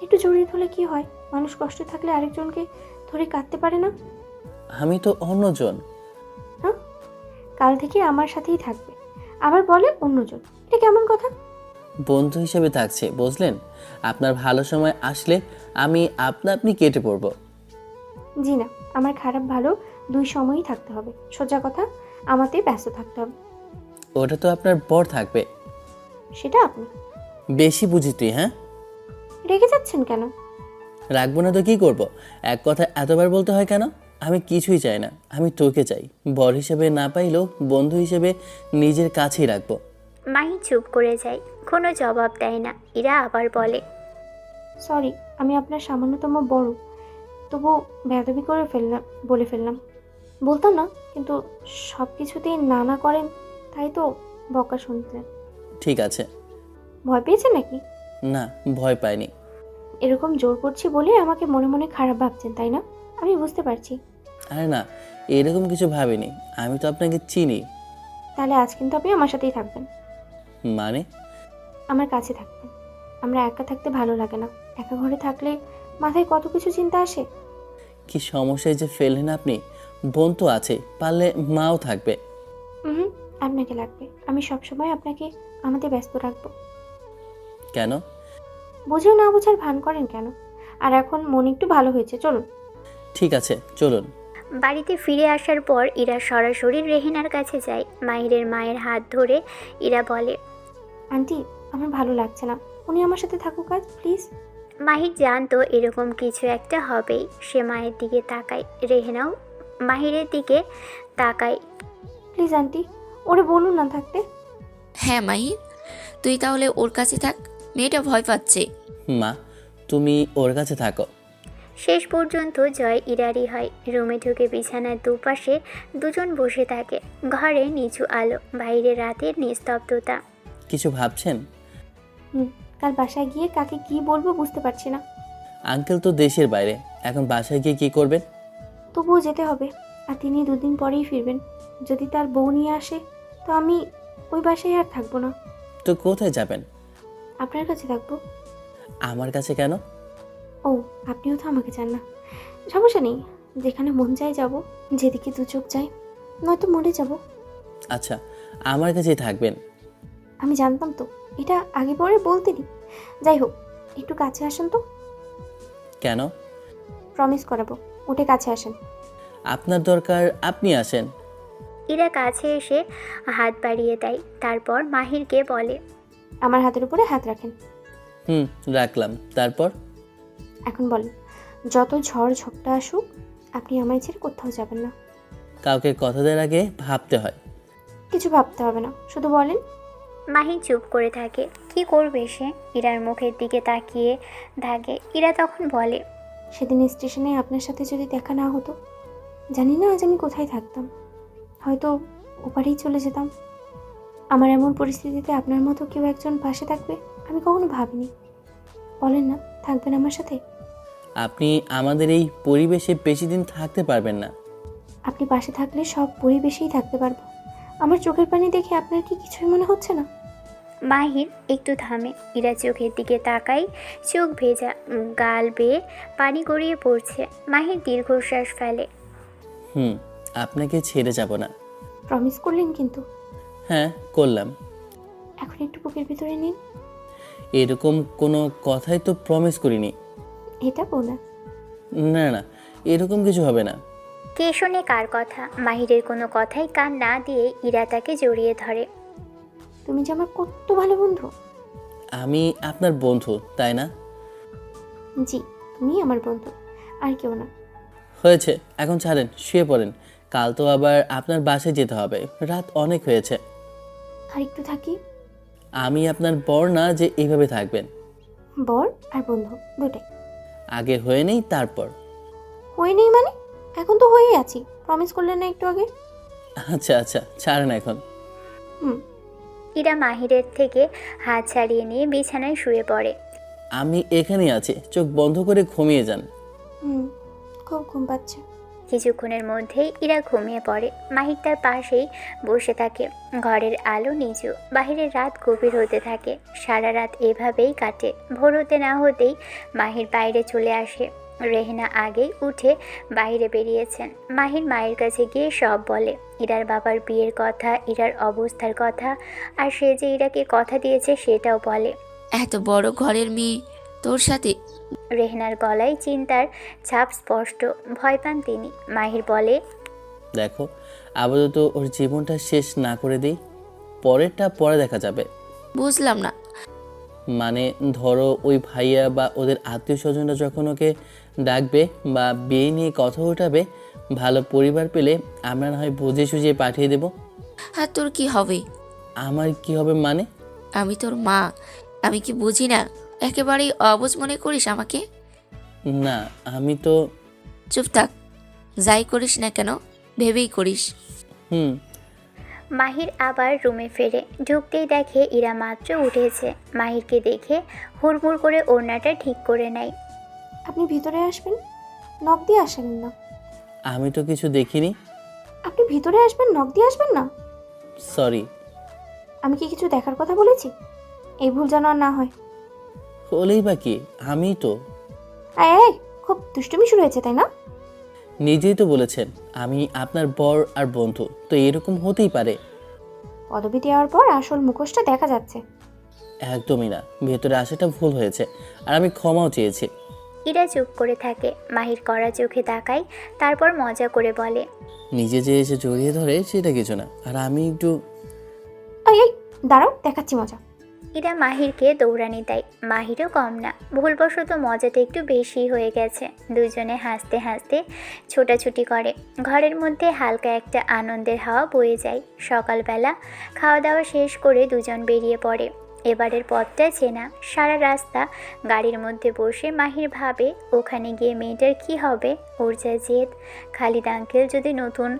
একটু জড়িয়ে ধরলে কি হয়? মানুষ কষ্ট থাকলে আরেকজনকে ধরে কাঁদতে পারে না? আমি তো অন্যজন। হ্যাঁ, কাল থেকে আমার সাথেই থাকবে, আবার বলে অন্যজন। এটা কেমন কথা? বন্ধু হিসেবে থাকছে, বুঝলেন? আপনার ভালো সময় আসলে আমি আপনি কেটে পড়ব। জি না, আমার খারাপ ভালো দুই সময়ই থাকতে হবে। সোজা কথা, আমাতে ব্যস্ত থাকতে হবে। ওটা তো আপনার বর থাকবে। সেটা আপনি বেশি বুঝি তুই, হ্যাঁ? রেগে যাচ্ছেন কেন? রাখবো না তো কি করব? এক কথা এতবার বলতে হয় কেন? আমি কিছুই চাই না, আমি তোকে চাই। বর হিসেবে না পাইলেও বন্ধু হিসেবে নিজের কাছেই রাখবো। মাহি চুপ করে যায়, কোনো জবাব দেয় না। ইরা আবার বলে, সরি, আমি আপনার সামান্যতম বড়, তবু বেয়াদবি করে বলে ফেললাম। বলতাম না, কিন্তু সব কিছুতেই না না করেন, তাই তো বকা শুনতেন। ঠিক আছে। ভয় পেয়েছেন নাকি? না, ভয় পাইনি। এরকম জোর করছি বলে আমাকে মনে মনে খারাপ ভাবছেন, তাই না? আমি বুঝতে পারছি। আরে না, এরকম কিছু ভাবিনি, আমি তো আপনাকে চিনি। তাহলে আজ কিন্তু আপনি আমার সাথেই থাকবেন। মানে? আমার কাছে থাকবেন। আমরা একা থাকতে ভালো লাগে না। একা ঘরে থাকলে মাথায় কত কিছু চিন্তা আসে। কি সমস্যায় যে ফেললেন আপনি? বোন তো আছে, পারলে মাও থাকবে। হুম, আপনাকে লাগবে। আমি সবসময় আপনাকে আমাদের ব্যস্ত রাখবো। কেন? বুঝেও না বোঝার ভান করেন কেন? আর এখন মন একটু ভালো হয়েছে, চলুন। ঠিক আছে, চলুন। বাড়িতে ফিরে আসার পর ইরা সরাসরি রেহেনার কাছে যায়। মাহিরের মায়ের হাত ধরে ইরা বলে, আন্টি, আমার ভালো লাগছে না, উনি আমার সাথে থাকুক আজ প্লিজ। মাহির জানতো এরকম কিছু একটা হবেই। সে মায়ের দিকে তাকায়, রেহেনাও মাহিরের দিকে তাকায়। প্লিজ আন্টি, ওরে বলুন না থাকতে। হ্যাঁ মাহির, তুই তাহলে ওর কাছে থাক, মেয়েটা ভয় পাচ্ছে। মা, তুমি ওর কাছে থাকো। শেষ পর্যন্ত জয় ইরারই হয়। রুমে ঢুকে বিছানার দুপাশে দুজন বসে থাকে। ঘরে নিচু আলো, বাইরে রাতের নিস্তব্ধতা। কিছু ভাবছেন? কাল বাসায় গিয়ে কাকে কি বলবো বুঝতে পারছি না। আঙ্কেল তো দেশের বাইরে, এখন বাসায় গিয়ে কি করবেন? তবুও যেতে হবে, আর তিনি দুদিন পরেই ফিরবেন। যদি তার বউ নিয়ে আসে তো আমি ওই বাসায় আর থাকবো না। তো কোথায় যাবেন? আপনার কাছে থাকবো। আমার কাছে কেন? ও, আপনিও তো আমাকে চান না। সমস্যা নেই, যেখানে মন চায় যাব, যেদিকে দু চোখ যায়, নয়তো মরে যাব। আচ্ছা, আমার কাছেই থাকবেন। আমি জানতাম তো, এটা আগে পরে বলতেনি। যাই হোক, একটু কাছে আসেন তো। কেন? প্রমিস করাবো, উঠে কাছে আসেন। আপনার দরকার আপনি আসেন। ইরা কাছে এসে হাত বাড়িয়ে দেয়, তারপর মাহিরকে বলে, আমার হাতের উপরে হাত রাখেন। রাখলাম। তারপর? এখন বলেন, যত ঝড় ঝপটা আসুক আপনি আমায় ছেড়ে কোথাও যাবেন না। কাউকে কথা দেওয়ার আগে ভাবতে হয়। কিছু ভাবতে হবে না, শুধু বলেন। মাহির চুপ করে থাকে। কি করবে সে? ইরার মুখের দিকে তাকিয়ে থাকে। ইরা তখন বলে, সেদিন স্টেশনে আপনার সাথে যদি দেখা না হতো, জানি না আজ আমি কোথায় থাকতাম। হয়তো ওপারেই চলে যেতাম। আমার এমন পরিস্থিতিতে আপনার মতো কেউ একজন পাশে থাকবে আমি কখনো ভাবিনি। বলেন না, থাকবেন আমার সাথে? আপনি আমাদের এই পরিবেশে বেশি দিন থাকতে পারবেন না। আপনি পাশে থাকলে সব পরিবেশেই থাকতে পারবো। আমার চোখের পানি দেখে আপনার কি কিছুই মনে হচ্ছে না? মাহির একটু থামে। ইরা চোখের দিকে তাকাই, চোখ ভেজা, গাল বেয়ে পানি গড়িয়ে পড়ছে। মাহির দীর্ঘশ্বাস ফেলে। আপনাকে ছেড়ে যাব না। প্রমিস করলেন কিন্তু? হ্যাঁ, করলাম। এখন একটু বুকের ভিতরে নিন। এরকম কোনো কথাই তো প্রমিস করিনি। এটা বোনাস। না না, এরকম কিছু হবে না। কে শোনে কার কথা? মাহিরের কোনো কথাই কান না দিয়ে ইরা তাকে জড়িয়ে ধরে। তুমি যে আমার কত ভালো বন্ধু। আমি আপনার বন্ধু, তাই না? জি, তুমি আমার বন্ধু, আর কেউ না। হয়েছে, এখন ছাড়েন, শুয়ে পড়েন। কাল তো আবার আপনার বাসায় যেতে হবে, রাত অনেক হয়েছে। আর একটু থাকি। আমি আপনার বর না যে এইভাবে থাকবেন। বর আর বন্ধু দুটাই। আগে হয়ে নেই তারপর। হয়ে নেই মানে? এখন তো হয়েই আছি। প্রমিস করলেন না একটু আগে? আচ্ছা আচ্ছা, ছাড়েন এখন। হুম। ইরা মাহিরের থেকে হাত ছাড়িয়ে নিয়ে বিছানায় শুয়ে পড়ে। আমি এখানেই আছি, চোখ বন্ধ করে ঘুমিয়ে যান। হুম, খুব ঘুম পাচ্ছে। কিছুক্ষণের মধ্যেই ইরা ঘুমিয়ে পড়ে। মাহির তার পাশেই বসে থাকে। ঘরের আলো নিচু, বাহিরের রাত গভীর হতে থাকে। সারা রাত এভাবেই কাটে। ভোর হতে না হতেই মাহির বাইরে চলে আসে। রেহেনা আগেই উঠে বাইরে বেরিয়েছেন। মাহির মায়ের কাছে গিয়ে সব বলে, ইরার বাবার বিয়ের কথা, ইরার অবস্থার কথা, আর সে যে ইরাকে কথা দিয়েছে সেটাও বলে। এত বড় ঘরের মেয়ে তোর সাথে? রেহেনার গলায় চিন্তার ছাপ স্পষ্ট। ভয় পান তিনি। মাহির বলে, দেখো, আপাতত ওর জীবনটা শেষ না করে দিই, পরেরটা পরে দেখা যাবে। বুঝলাম না। মানে ধরো, ওই ভাইয়া বা ওদের আত্মীয় স্বজনরা যখন ওকে ডাকবে বা বিয়ে নিয়ে কথা উঠাবে, ভালো পরিবার পেলে আমরা না হয় বুঝে সুঝিয়ে পাঠিয়ে দেব। আর তোর কি হবে? আমার কি হবে মানে? আমি তোর মা, আমি কি বুঝি না? একেবারেই অবুঝ মনে করিস আমাকে? না, আমি তো। চুপ থাক, যাই করিস না কেন ভেবেই করিস। হুম। মাহির আবার রুমে ফেরে। ঢুকতেই দেখে ইরা মাত্র উঠেছে। মাহিরকে দেখে হুড়মুড় করে ওড়নাটা ঠিক করে নেয়। আপনি ভিতরে আসবেন, নখ দিয়ে আসেন না। আমি তো কিছু দেখিনি। আপনি ভিতরে আসবেন, নখ দিয়ে আসবেন না? সরি। আমি কি কিছু দেখার কথা বলেছি? এই ভুল যেন আর না হয়। হলেই বা কি, আমি তো। এই, খুব দুষ্টুমি শুরু হয়েছে তাই না? নিজেই তো বলেছেন আমি আপনার বর আর বন্ধু, তো এরকম হতেই পারে। পদবি দেওয়ার পর আসল মুখোশটা দেখা যাচ্ছে। একদমই না, ভেতরে আসাটা ভুল হয়েছে, আর আমি ক্ষমাও চেয়েছি। ইরা চুপ করে থাকে। মাহির কড়া চোখে তাকায়, তারপর মজা করে বলে, নিজে যে এসে জড়িয়ে ধরে সেটা কিছু না, আর আমি একটু। এই দাঁড়াও, দেখাচ্ছি মজা। ইরা মাহিরকে দৌড়ানি দেয়। মাহিরও কম না। ভুলবশত মজাটা একটু বেশি হয়ে গেছে। দুজনে হাসতে হাসতে ছোটাছুটি করে। ঘরের মধ্যে হালকা একটা আনন্দের হাওয়া বয়ে যায়। সকালবেলা খাওয়া দাওয়া শেষ করে দুজন বেরিয়ে পড়ে। এবারের পথটা চেনা। সারা রাস্তা গাড়ির মধ্যে বসে মাহির ভাবে, ওখানে গিয়ে মেয়েটার কি হবে। ওর যা জেদ। খালিদ আঙ্কেল যদি নতুন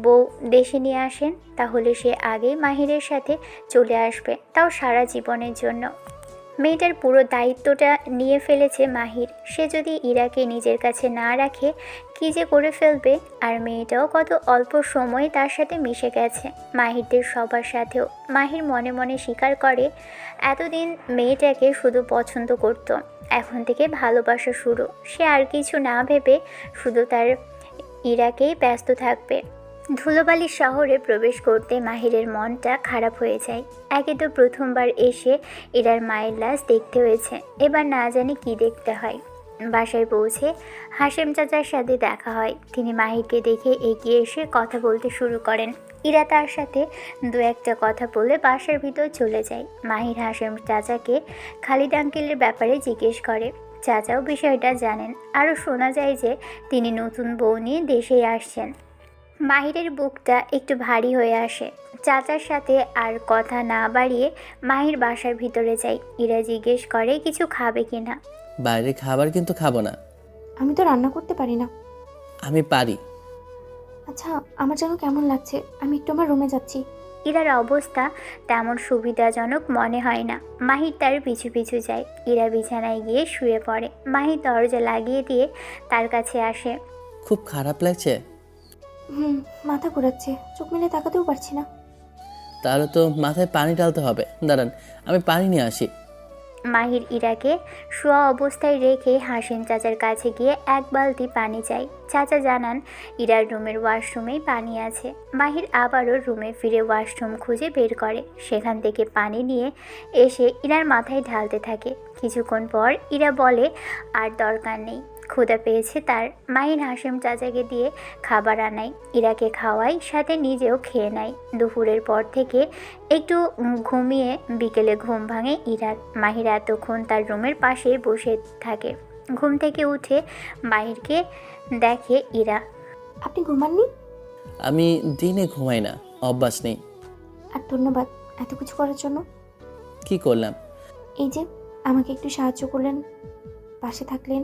বউ দেশে নিয়ে আসেন, তাহলে সে আগেই মাহিরের সাথে চলে আসবে, তাও সারা জীবনের জন্য। মেয়েটার পুরো দায়িত্বটা নিয়ে ফেলেছে মাহির। সে যদি ইরাকে নিজের কাছে না রাখে কী যে করে ফেলবে। আর মেয়েটাও কত অল্প সময়ে তার সাথে মিশে গেছে, মাহিরদের সবার সাথেও। মাহির মনে মনে স্বীকার করে, এতদিন মেয়েটাকে শুধু পছন্দ করত, এখন থেকে ভালোবাসা শুরু। সে আর কিছু না ভেবে শুধু তার ইরাকেই ব্যস্ত থাকবে। ধুলোবালির শহরে প্রবেশ করতে মাহিরের মনটা খারাপ হয়ে যায়। একে তো প্রথমবার এসে ইরার মায়ের লাশ দেখতে হয়েছে, এবার না জানি কি দেখতে হয়। বাসায় পৌঁছে হাশেম চাচার সাথে দেখা হয়। তিনি মাহিরকে দেখে এগিয়ে এসে কথা বলতে শুরু করেন। ইরা তার সাথে দু একটা কথা বলে বাসার ভিতর চলে যায়। মাহির হাশেম চাচাকে খালিদ আঙ্কেলের ব্যাপারে জিজ্ঞেস করে। চাচাও বিষয়টা জানেন। আরও শোনা যায় যে তিনি নতুন বউ নিয়ে দেশে আসছেন। মাহিরের বুকটা একটু ভারী হয়ে আসে। চাচার সাথে আর কথা না বাড়িয়ে মাহির বাসার ভিতরে যায়। ইরা জিজ্ঞেস করে কিছু খাবে কিনা। বাইরে খাবার কিন্তু খাবো না। আমি তো রান্না করতে পারি না। আমি পারি। আচ্ছা, আমার যেন কেমন লাগছে, আমি একটু আমার রুমে যাচ্ছি। ইরার অবস্থা তেমন সুবিধাজনক মনে হয় না। মাহির তার পিছু পিছু যায়। ইরা বিছানায় গিয়ে শুয়ে পড়ে। মাহির দরজা লাগিয়ে দিয়ে তার কাছে আসে। খুব খারাপ লাগছে। হুম, মাথা ঘোরাচ্ছে, চোখ মেলে তাকাতেও পারছি না। তাহলে তো মাথায় পানি ঢালতে হবে। দাঁড়ান, আমি পানি নিয়ে আসি। মাহির ইরাকে শোয়া অবস্থায় রেখে হাসিম চাচার কাছে গিয়ে এক বালতি পানি চায়। চাচা জানান ইরার রুমের ওয়াশরুমেই পানি আছে। মাহির আবারও রুমে ফিরে ওয়াশরুম খুঁজে বের করে, সেখান থেকে পানি নিয়ে এসে ইরার মাথায় ঢালতে থাকে। কিছুক্ষণ পর ইরা বলে আর দরকার নেই, ক্ষুধা পেয়েছে তার। মাহির হাসিম চাচাকে দিয়ে খাবার আনায়, ইরাকে খাওয়ায়, সাথে নিজেও খেয়ে নেয়। দুপুরের পর থেকে একটু ঘুমিয়ে বিকেলে ঘুম ভাঙে ইরার। মাহির এতক্ষণ তার রুমের পাশে বসে থাকে। ঘুম থেকে উঠে মাহিরকে দেখে ইরা। আপনি ঘুমাননি? আমি দিনে ঘুমাই না, অভ্যাস নেই। আর ধন্যবাদ এত কিছু করার জন্য। কি করলাম? এই যে আমাকে একটু সাহায্য করলেন, পাশে থাকলেন,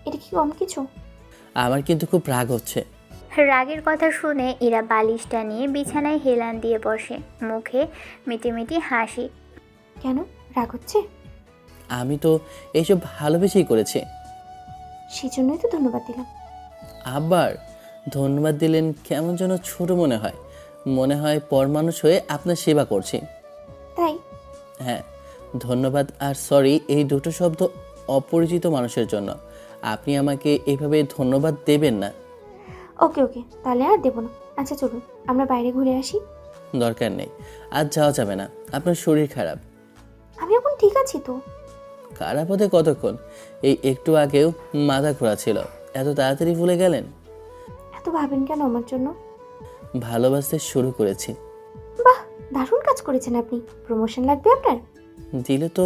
এটা কি কম কিছু? আমার কিন্তু খুব রাগ হচ্ছে। রাগের কথা শুনে ইরা বালিশটা নিয়ে বিছানায় হেলান দিয়ে বসে, মুখে মিটিমিটি হাসি। কেন রাগ হচ্ছে? আমি তো এইসব ভালোবেসেই করেছি। সেই জন্যই তো ধন্যবাদ দিলাম। আবার ধন্যবাদ দিলেন কেমন যেন ছোট মনে হয়। মনে হয় পর মানুষ হয়ে আপনার সেবা করছি। তাই? হ্যাঁ, ধন্যবাদ আর সরি এই দুটো শব্দ অপরিচিত মানুষের জন্য। আপনি আমাকে এভাবে ধন্যবাদ দেবেন না। ওকে ওকে, তাহলে আর দেবো না। আচ্ছা চলুন আমরা বাইরে ঘুরে আসি। দরকার নেই, আজ যাওয়া যাবে না। আপনার শরীর খারাপ। আমি এখন ঠিক আছি তো। খারাপ হতে কতক্ষণ? এই একটু আগেও মাথা ঘোরা ছিল, এত তাড়াতাড়ি ভুলে গেলেন? এত ভাবেন কেন আমার জন্য? ভালোবাসতে শুরু করেছি। বাহ, দারুণ কাজ করেছেন আপনি। প্রমোশন লাগবে আপনার? দিলে তো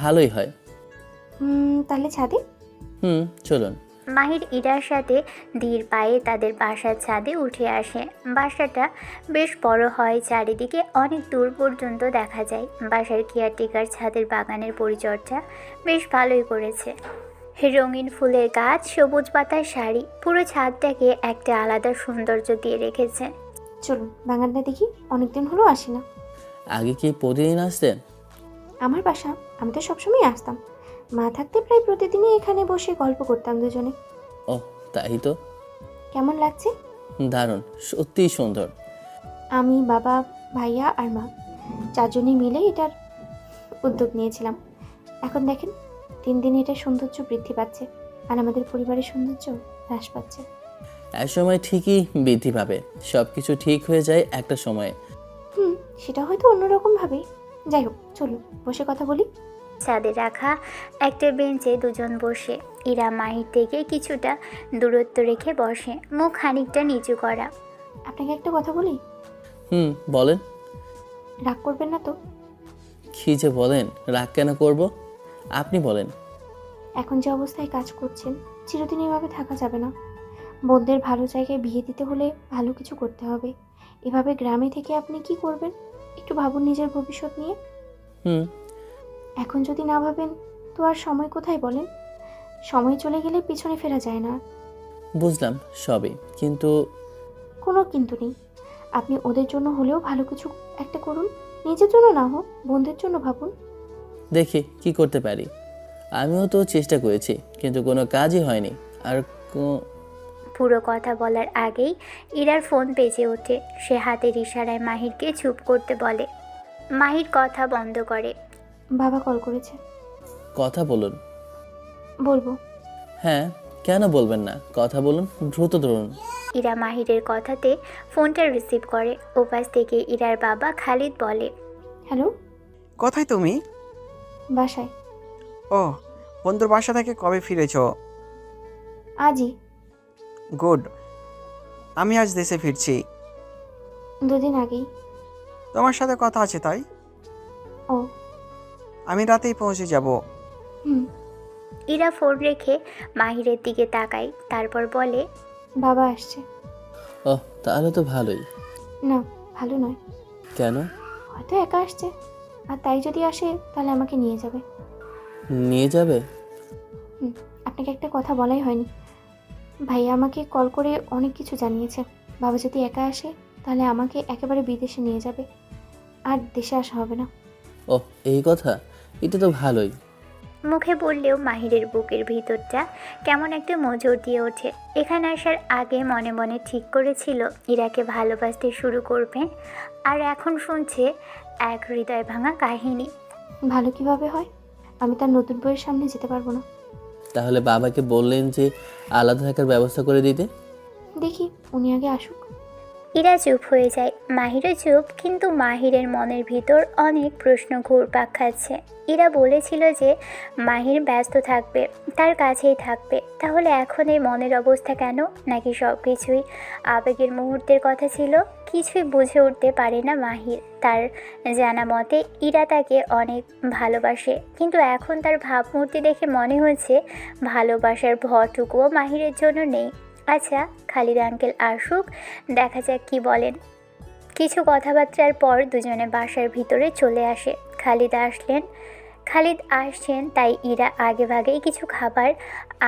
ভালোই হয়। তাহলে ছাদে? চলুন। মাহির ইরার সাথে ধীর পায়ে তাদের বাসার ছাদে উঠে আসে। বাসাটা বেশ বড় হয়, চারিদিকে অনেক দূর পর্যন্ত দেখা যায়। বাসার কেয়ারটেকার ছাদের বাগানের পরিচর্যা বেশ ভালোই করেছে। রঙিন ফুলের গাছ, সবুজ পাতার শাড়ি পুরো ছাদটাকে একটা আলাদা সৌন্দর্য দিয়ে রেখেছে। চলুন বাগানটা দেখি, অনেকদিন হলো আসি না। আগে কি প্রতিদিন আসতেন? আমার বাসা, আমি তো সবসময় আসতাম। মা থাকতে প্রায় প্রতিদিনই এখানে বসে গল্প করতাম দুজনে। ও, তাই তো। কেমন লাগছে? দারুণ, সত্যিই সুন্দর। আমি, বাবা, ভাইয়া আর মা চারজনে মিলে এটার উদ্যোগ নিয়েছিলাম। এখন দেখেন দিন দিন এটার সৌন্দর্য বৃদ্ধি পাচ্ছে, আর আমাদের পরিবারের সৌন্দর্য হ্রাস পাচ্ছে। এক সময় ঠিকই বৃদ্ধি পাবে, সব কিছু ঠিক হয়ে যায় একটা সময়ে। সেটা হয়তো অন্যরকম ভাবে। যাই হোক, চলুন বসে কথা বলি। ছাদে রাখা একটা বেঞ্চে দুজন বসে। ইরা মাহির থেকে কিছুটা দূরত্ব রেখে বসে, মুখ খানিকটা নিচু করা। আপনাকে একটা কথা বলি? বলেন। রাগ করবেন না তো? কি যে বলেন, রাগ কেন করব? আপনি বলেন। এখন যে অবস্থায় কাজ করছেন, চিরদিন এভাবে থাকা যাবে না। বোনদের ভালো জায়গায় বিয়ে দিতে হলে ভালো কিছু করতে হবে। এভাবে গ্রামে থেকে আপনি কি করবেন? একটু ভাবুন নিজের ভবিষ্যৎ নিয়ে। হুম এখন যদি না ভাবেন তো আর সময় কোথায় বলেন? সময় চলে গেলে পিছনে ফেরা যায় না। বুঝলাম সবই, কিন্তু কোনো কিন্তু নেই। আপনি ওদের জন্য হলেও ভালো কিছু একটা করুন। নিজের জন্য না হোক, বোনদের জন্য ভাবুন। দেখি কি করতে পারি। আমিও তো চেষ্টা করেছি, কিন্তু কোনো কাজই হয়নি। আর পুরো কথা বলার আগেই ইরার ফোন বেজে ওঠে। সে হাতের ইশারায় মাহিরকে চুপ করতে বলে। মাহির কথা বন্ধ করে। বাবা কল করেছে। কথা বলুন। বলবো? হ্যাঁ, কেন বলবেন না? কথা বলুন, দ্রুত ধরুন। ইরা মাহিরের কথাতে ফোনটা রিসিভ করে। ওপাশ থেকে ইরার বাবা খালিদ বলে, হ্যালো। কোথায় তুমি? বাসায়। ও, বন্ধুর বাসা থেকে কবে ফিরেছো? আজই। গুড। আমি আজ দেশে ফিরছি। 2 দিন আগেই। তোমার সাথে কথা আছে তাই। ও। আমি রাতেই পৌঁছে যাব। হুম। ইরা ফোন রেখে মাহিরের দিকে তাকায়, তারপর বলে, বাবা আসছে। ও, তাহলে তো ভালোই। না, ভালো নয়। কেন? হয়তো একা আসছে, আর তাই যদি আসে তাহলে আমাকে নিয়ে যাবে। নিয়ে যাবে? আপনাকে একটা কথা বলাই হয়নি। ভাইয়া আমাকে কল করে অনেক কিছু জানিয়েছে। বাবা যদি একা আসে তাহলে আমাকে একেবারে বিদেশে নিয়ে যাবে, আর দেশে আসা হবে না। ও, এই কথা? এটা তো ভালোই। মুখে বললেও মাহিরের বুকের ভিতরটা কেমন একটা মোচড় দিয়ে ওঠে। এখানে আসার আগে মনে মনে ঠিক করেছিল ইরাকে ভালোবাসতে শুরু করবে, আর এখন শুনছে এক হৃদয় ভাঙা কাহিনী। ভালো কিভাবে হয়? আমি তার নতুন বইয়ের সামনে যেতে পারবো না। তাহলে বাবাকে বললেন যে আলাদা থাকার ব্যবস্থা করে দিতে। দেখি উনি আগে আসুক। ইরা চুপ হয়ে যায়, মাহিরও চুপ, কিন্তু মাহিরের মনের ভিতর অনেক প্রশ্ন ঘুরপাক খাচ্ছে। ইরা বলেছিল যে মাহির ব্যস্ত থাকবে, তার কাছেই থাকবে, তাহলে এখন এই মনের অবস্থা কেন? নাকি সব কিছুই আবেগের মুহূর্তের কথা ছিল? কিছুই বুঝে উঠতে পারে না মাহির। তার জানা মতে ইরা তাকে অনেক ভালোবাসে, কিন্তু এখন তার ভাবমূর্তি দেখে মনে হচ্ছে ভালোবাসার ভটুকুও মাহিরের জন্য নেই। আচ্ছা, খালিদ আঙ্কেল আসুক, দেখা যাক কি বলেন। কিছু কথাবার্তার পর দুজনে বাসার ভিতরে চলে আসে। খালিদ আসছেন তাই ইরা আগেভাগেই কিছু খাবার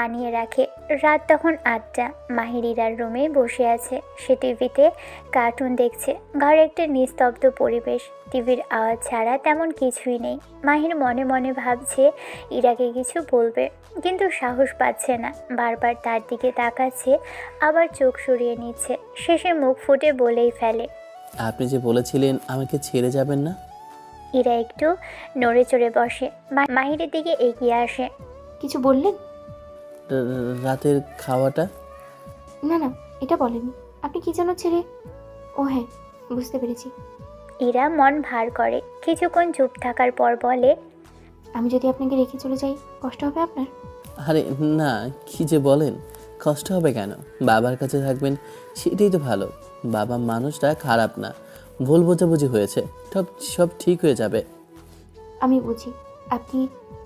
আনিয়ে রাখে। রাত তখন 8টা। মাহির ইরার রুমে বসে আছে। সে টিভিতে কার্টুন দেখছে। ঘরে একটা নিস্তব্ধ পরিবেশ, টিভির আওয়াজ ছাড়া তেমন কিছুই নেই। মাহির মনে মনে ভাবছে ইরাকে কিছু বলবে, কিন্তু সাহস পাচ্ছে না। বারবার তার দিকে তাকাচ্ছে, আবার চোখ সরিয়ে নিচ্ছে। শেষে মুখ ফুটে বলেই ফেলে, আপনি যে বলেছিলেন আমাকে ছেড়ে যাবেন না। ইরা একটু নড়ে চড়ে বসে, মাহিরের দিকে এগিয়ে আসে। কিছু বললেন? রাতের খাওয়াটা। না না, এটা বলেনি। আপনি কি যেন ছেড়ে... ও হ্যাঁ, বুঝতে পেরেছি। ইরা মন ভার করে, কিছুক্ষণ চুপ থাকার পর বলে, আমি যদি আপনাকে রেখে চলে যাই, কষ্ট হবে আপনার? আরে না, কি যে বলেন, কষ্ট হবে কেন? বাবার কাছে থাকবেন, সেটাই তো ভালো। বাবা মানুষটা খারাপ না, ভুল বোঝাবুঝি হয়েছে, সব সব ঠিক হয়ে যাবে। আমি বুঝি আপনি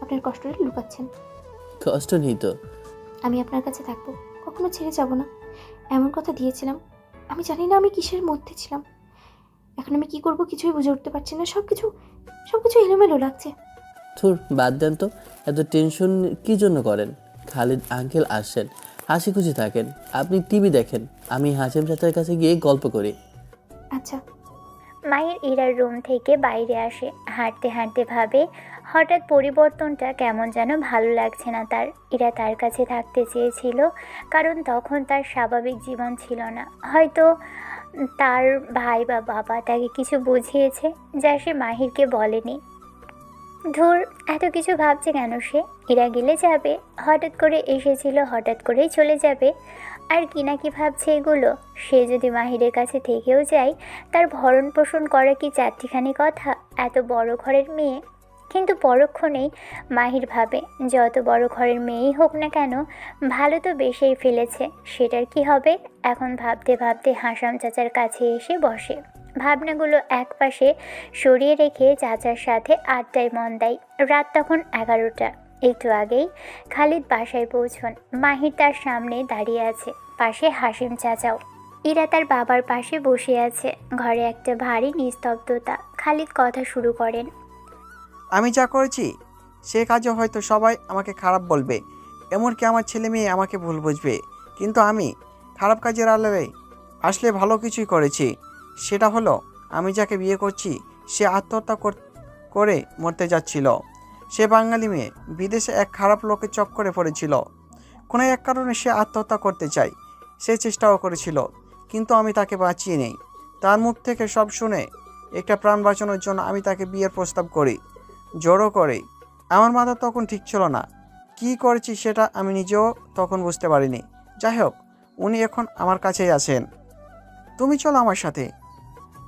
আপনার কষ্টটা লুকাচ্ছেন। কষ্ট নেই তো। আমি আপনার কাছে থাকবো, কখনো ছেড়ে যাব না, এমন কথা দিয়েছিলাম। আমি জানি না আমি কিসের মধ্যে ছিলাম। এখন আমি কি করব কিছুই বুঝে উঠতে পারছি না। সবকিছু এলোমেলো লাগছে। থুর, বাদ দেন তো, এত টেনশন কি জন্য করেন? খালিদ আঙ্কেল আসছেন, হাসি খুশি থাকেন, আপনি টিভি দেখেন, আমি হাসিম চাচার কাছে গিয়ে গল্প করি। আচ্ছা। মাহির ইরার রুম থেকে বাইরে আসে। হাঁটতে হাঁটতে ভাবে হঠাৎ পরিবর্তনটা কেমন যেন ভালো লাগছে না তার। ইরা তার কাছে থাকতে চেয়েছিল, কারণ তখন তার স্বাভাবিক জীবন ছিল না। হয়তো তার ভাই বা বাবা তাকে কিছু বুঝিয়েছে যা সে মাহিরকে বলেনি। ধুর, এত কিছু ভাবছে কেন সে? ইরা গেলে যাবে, হঠাৎ করে এসেছিল, হঠাৎ করেই চলে যাবে। আর কি না কি ভাবছে এগুলো। সে যদি মাহিরের কাছে থেকেও যায়, তার ভরণ পোষণ করা কি চারটিখানি কথা? এত বড় ঘরের মেয়ে। কিন্তু পরক্ষণেই মাহির ভাবে, যত বড় ঘরের মেয়েই হোক না কেন, ভালো তো বেশেই ফেলেছে, সেটার কি হবে? এখন ভাবতে ভাবতে হাসাম চাচার কাছে এসে বসে। ভাবনাগুলো একপাশে সরিয়ে রেখে চাচার সাথে আড্ডায় মন দেয়। রাত তখন 11টা। একটু আগেই খালিদ বাসায় পৌঁছন। মাহির তার সামনে দাঁড়িয়ে আছে, পাশে হাসিম চাচাও। ইরা তার বাবার পাশে বসে আছে। ঘরে একটা ভারী নিস্তব্ধতা। খালিদ কথা শুরু করেন, আমি যা করেছি সে কাজে হয়তো সবাই আমাকে খারাপ বলবে, এমনকি আমার ছেলে মেয়ে আমাকে ভুল বুঝবে, কিন্তু আমি খারাপ কাজের আড়ালে আসলে ভালো কিছুই করেছি। সেটা হলো আমি যাকে বিয়ে করছি সে আত্মহত্যা করে মরতে যাচ্ছিল। সে বাঙালি মেয়ে, বিদেশে এক খারাপ লোকের চক্করে পড়েছিল। কোনো এক কারণে সে আত্মহত্যা করতে চায়, সে চেষ্টাও করেছিল, কিন্তু আমি তাকে বাঁচিয়ে নেই। তার মুখ থেকে সব শুনে একটা প্রাণ বাঁচানোর জন্য আমি তাকে বিয়ের প্রস্তাব করি, জোরও করে। আমার মাথা তখন ঠিক ছিল না, কি করেছি সেটা আমি নিজেও তখন বুঝতে পারিনি। যাই হোক, উনি এখন আমার কাছেই আছেন। তুমি চলো আমার সাথে।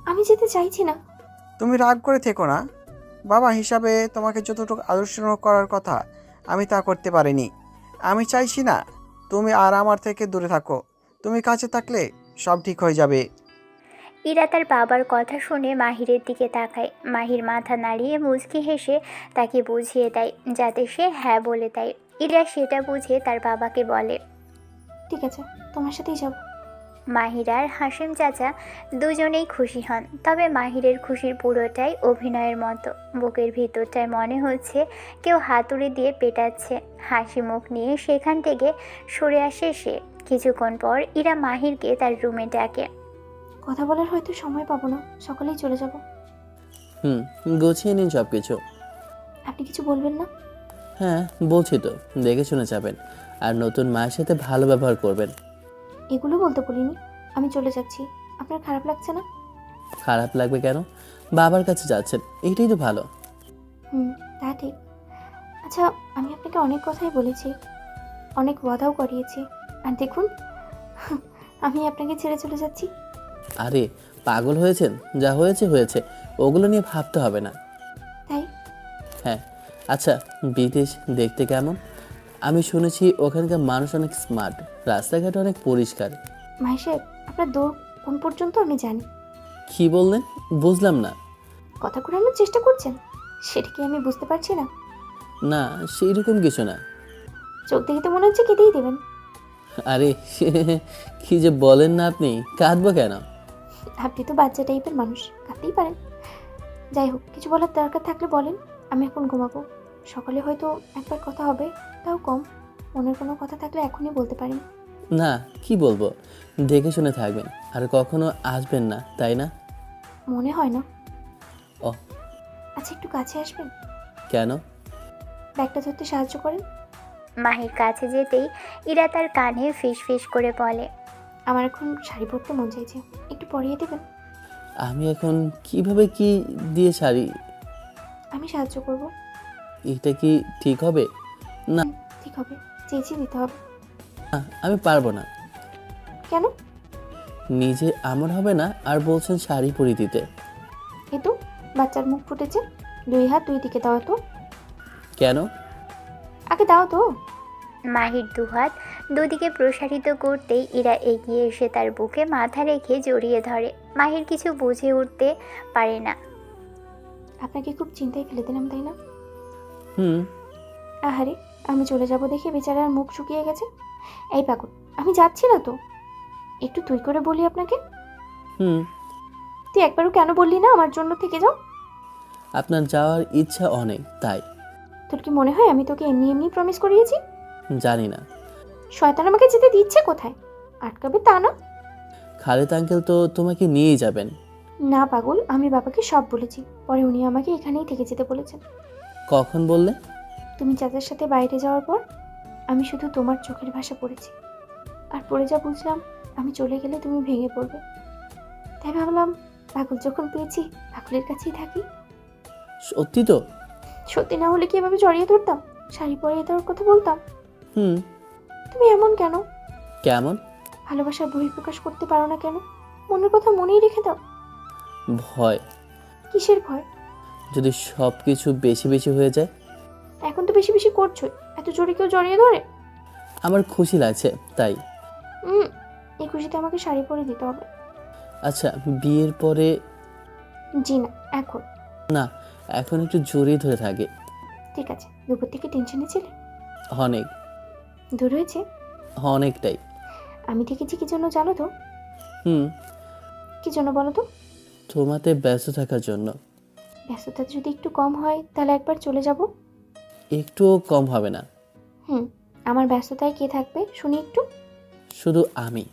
আমি যেতে চাইছি না। তুমি রাগ করে থেকো না, বাবা হিসাবে তোমাকে যতটুকু আদর্শ করার কথা আমি তা করতে পারিনি। আমি চাইছি না তুমি আর আমার থেকে দূরে থাকো, তুমি কাছে থাকলে সব ঠিক হয়ে যাবে। ইরা তার বাবার কথা শুনে মাহিরের দিকে তাকায়। মাহির মাথা নাড়িয়ে মুচকি হেসে তাকে বুঝিয়ে দেয় যাতে সে হ্যাঁ বলে দেয়। ইরা সেটা বুঝে তার বাবাকে বলে, ঠিক আছে, তোমার সাথেই যাব। মাহির আর হাসিম চাচা দুজনেই খুশি হন। তবে মাহিরের খুশির পুরোটাই অভিনয়ের মতো। বুকের ভিতরটায় মনে হচ্ছে কেউ হাতুড়ি দিয়ে পেটাচ্ছে। হাসি মুখ নিয়ে সেখান থেকে সরে আসে সে। কিছুক্ষণ পর ইরা মাহিরকে তার রুমে ডাকে। কথা বলার হয়তো সময় পাবো না, সকালেই চলে যাব। গুছিয়ে নিন সব কিছু। আপনি কিছু বলবেন না? হ্যাঁ বলছি তো, দেখে শুনে যাবেন আর নতুন মায়ের সাথে ভালো ব্যবহার করবেন। এগুলো বলতে বলিনি। আমি চলে যাচ্ছি। আপনার খারাপ লাগছে না? খারাপ লাগবে কেন? বাবার কাছে যাচ্ছেন, এইটাই তো ভালো। হুম, তা ঠিক। আচ্ছা, আমি আপনাকে অনেক কথাই বলেছি, অনেক ওয়াদাও করিয়েছি, আর দেখুন আমি আপনাকে ছেড়ে চলে যাচ্ছি। আরে পাগল হয়েছেন? যা হয়েছে হয়েছে, ওগুলো নিয়ে ভাবতে হবে না। তাই? হ্যাঁ। আচ্ছা, বিদেশ দেখতে কেমন? আমি শুনেছি ওখানকার মানুষ অনেক স্মার্ট, রাস্তাঘাট অনেক পরিষ্কার। ভাই সাহেব, আপনার দৌড় কোন পর্যন্ত আমি জানি। কি বললেন? বুঝলাম না। কথা ঘোরানোর চেষ্টা করছেন, সেটা কি আমি বুঝতে পারছি না? না, সেই রকম কিছু না। চোখ দেখে তো মনে হচ্ছে কেঁদেই দেবেন। আরে কি যে বলেন না আপনি, কাঁদবো কেন? আপনি তো বাচ্চা টাইপের মানুষ, কাঁদতেই পারেন। যাই হোক, কিছু বলার দরকার থাকলে বলেন, আমি এখন ঘুমাবো। সকালে হয়তো একবার কথা হবে, তাও কম। মনের কোনো কথা থাকলে এখনই বলতে পারেন। না, কি বলবো, দেখে শুনে থাকবেন আর কখনো আসবেন না, তাই না? মনে হয় না। ও। আচ্ছা, একটু কাছে আসবেন? কেন? ব্যাগটা ধরতে সাহায্য করেন। মাহির কাছে যেতেই ইরা তার কানে ফিস ফিস করে বলে, আমার এখন শাড়ি পরতে মন চাইছে, একটু পরিয়ে দেবেন? আমি এখন কিভাবে কি দিয়ে শাড়ি? আমি সাহায্য করব। এটা কি ঠিক হবে? না, ঠিক হবে, চেয়েছি দিতে হবে। না, আমি পারবো না। কেন? নিজে আমার হবে না আর বলছেন শাড়ি পরিয়ে দিতে। এই তো বাচ্চার মুখ ফুটেছে, 2 হাত 2 দিকে দাও তো। কেন? আগে দাও তো। মাহির দুহাত দুদিকে প্রসারিত করতেই ইরা এগিয়ে এসে তার বুকে মাথা রেখে জড়িয়ে ধরে। মাহির কিছু বুঝে উঠতে পারে না। আপনাকে খুব চিন্তায় ফেলে দিলাম, তাই না? হুম। আহারে, আমি চলে যাব দেখে বেচারার মুখ শুকিয়ে গেছে। এই পাগল, আমি যাচ্ছি না তো। একটু তুই করে বলি আপনাকে। হুম। তুই একবারও কেন বললি না আমার জন্য থেকে যাও? আপনার যাওয়ার ইচ্ছা অনেক, তাই। তোর কি মনে হয় আমি তোকে এমনি এমনি প্রমিস করিয়েছি? জানি না। শয়তান আমাকে যেতে দিচ্ছে কোথায়? আটকাবে তা না। খালেদ আঙ্কেল তো তোমাকে নিয়েই যাবেন। না পাগল, আমি বাবাকে সব বলেছি, পরে উনি আমাকে এখানেই থেকে যেতে বলেছেন। কখন বললে? তুমি চাচার সাথে বাইরে যাওয়ার পর আমি শুধু তোমার চোখের ভাষা পড়েছি, আর পড়ে যা বুঝলাম আমি চলে গেলে তুমি ভেঙে পড়বে। তাই ভাবলাম পাগল যখন পেয়েছি পাগলের কাছেই থাকি। সত্যি তো? সত্যি না হলে কি এভাবে জড়িয়ে ধরতাম, শাড়ি পরিয়ে দেওয়ার কথা বলতাম? হুম। তুমি এমন কেন? কেমন? ভালোবাসার বহিঃপ্রকাশ করতে পারো না কেন? মনের কথা মনেই রেখে দাও। ভয়। কিসের ভয়? যদি সব কিছু বেশি বেশি হয়ে যায়? এখন তো বেশি বেশি করছোই, এত জোরে কেউ জড়িয়ে ধরে? আমার খুশি লাগছে, তাই। এই খুশিতে আমাকে শাড়ি পরে দিতে হবে। আচ্ছা, বিয়ের পরে? জি না, এখন। না, এখন একটু জড়িয়ে ধরে থাকে। ঠিক আছে, দুপুর থেকে টেনশনে ছিলে? অনেক। দূর হয়েছে? অনেকটাই। আমি থেকেছি কি জন্য জানো তো? হুম। কি জন্য বলো তো? তোমাতে ব্যস্ত থাকার জন্য। ব্যস্ততা যদি একটু কম হয় তাহলে একবার চলে যাব। একটুও কম হবে না। আমার ব্যস্ততায় কে থাকবে শুনি একটু? শুধু আমি।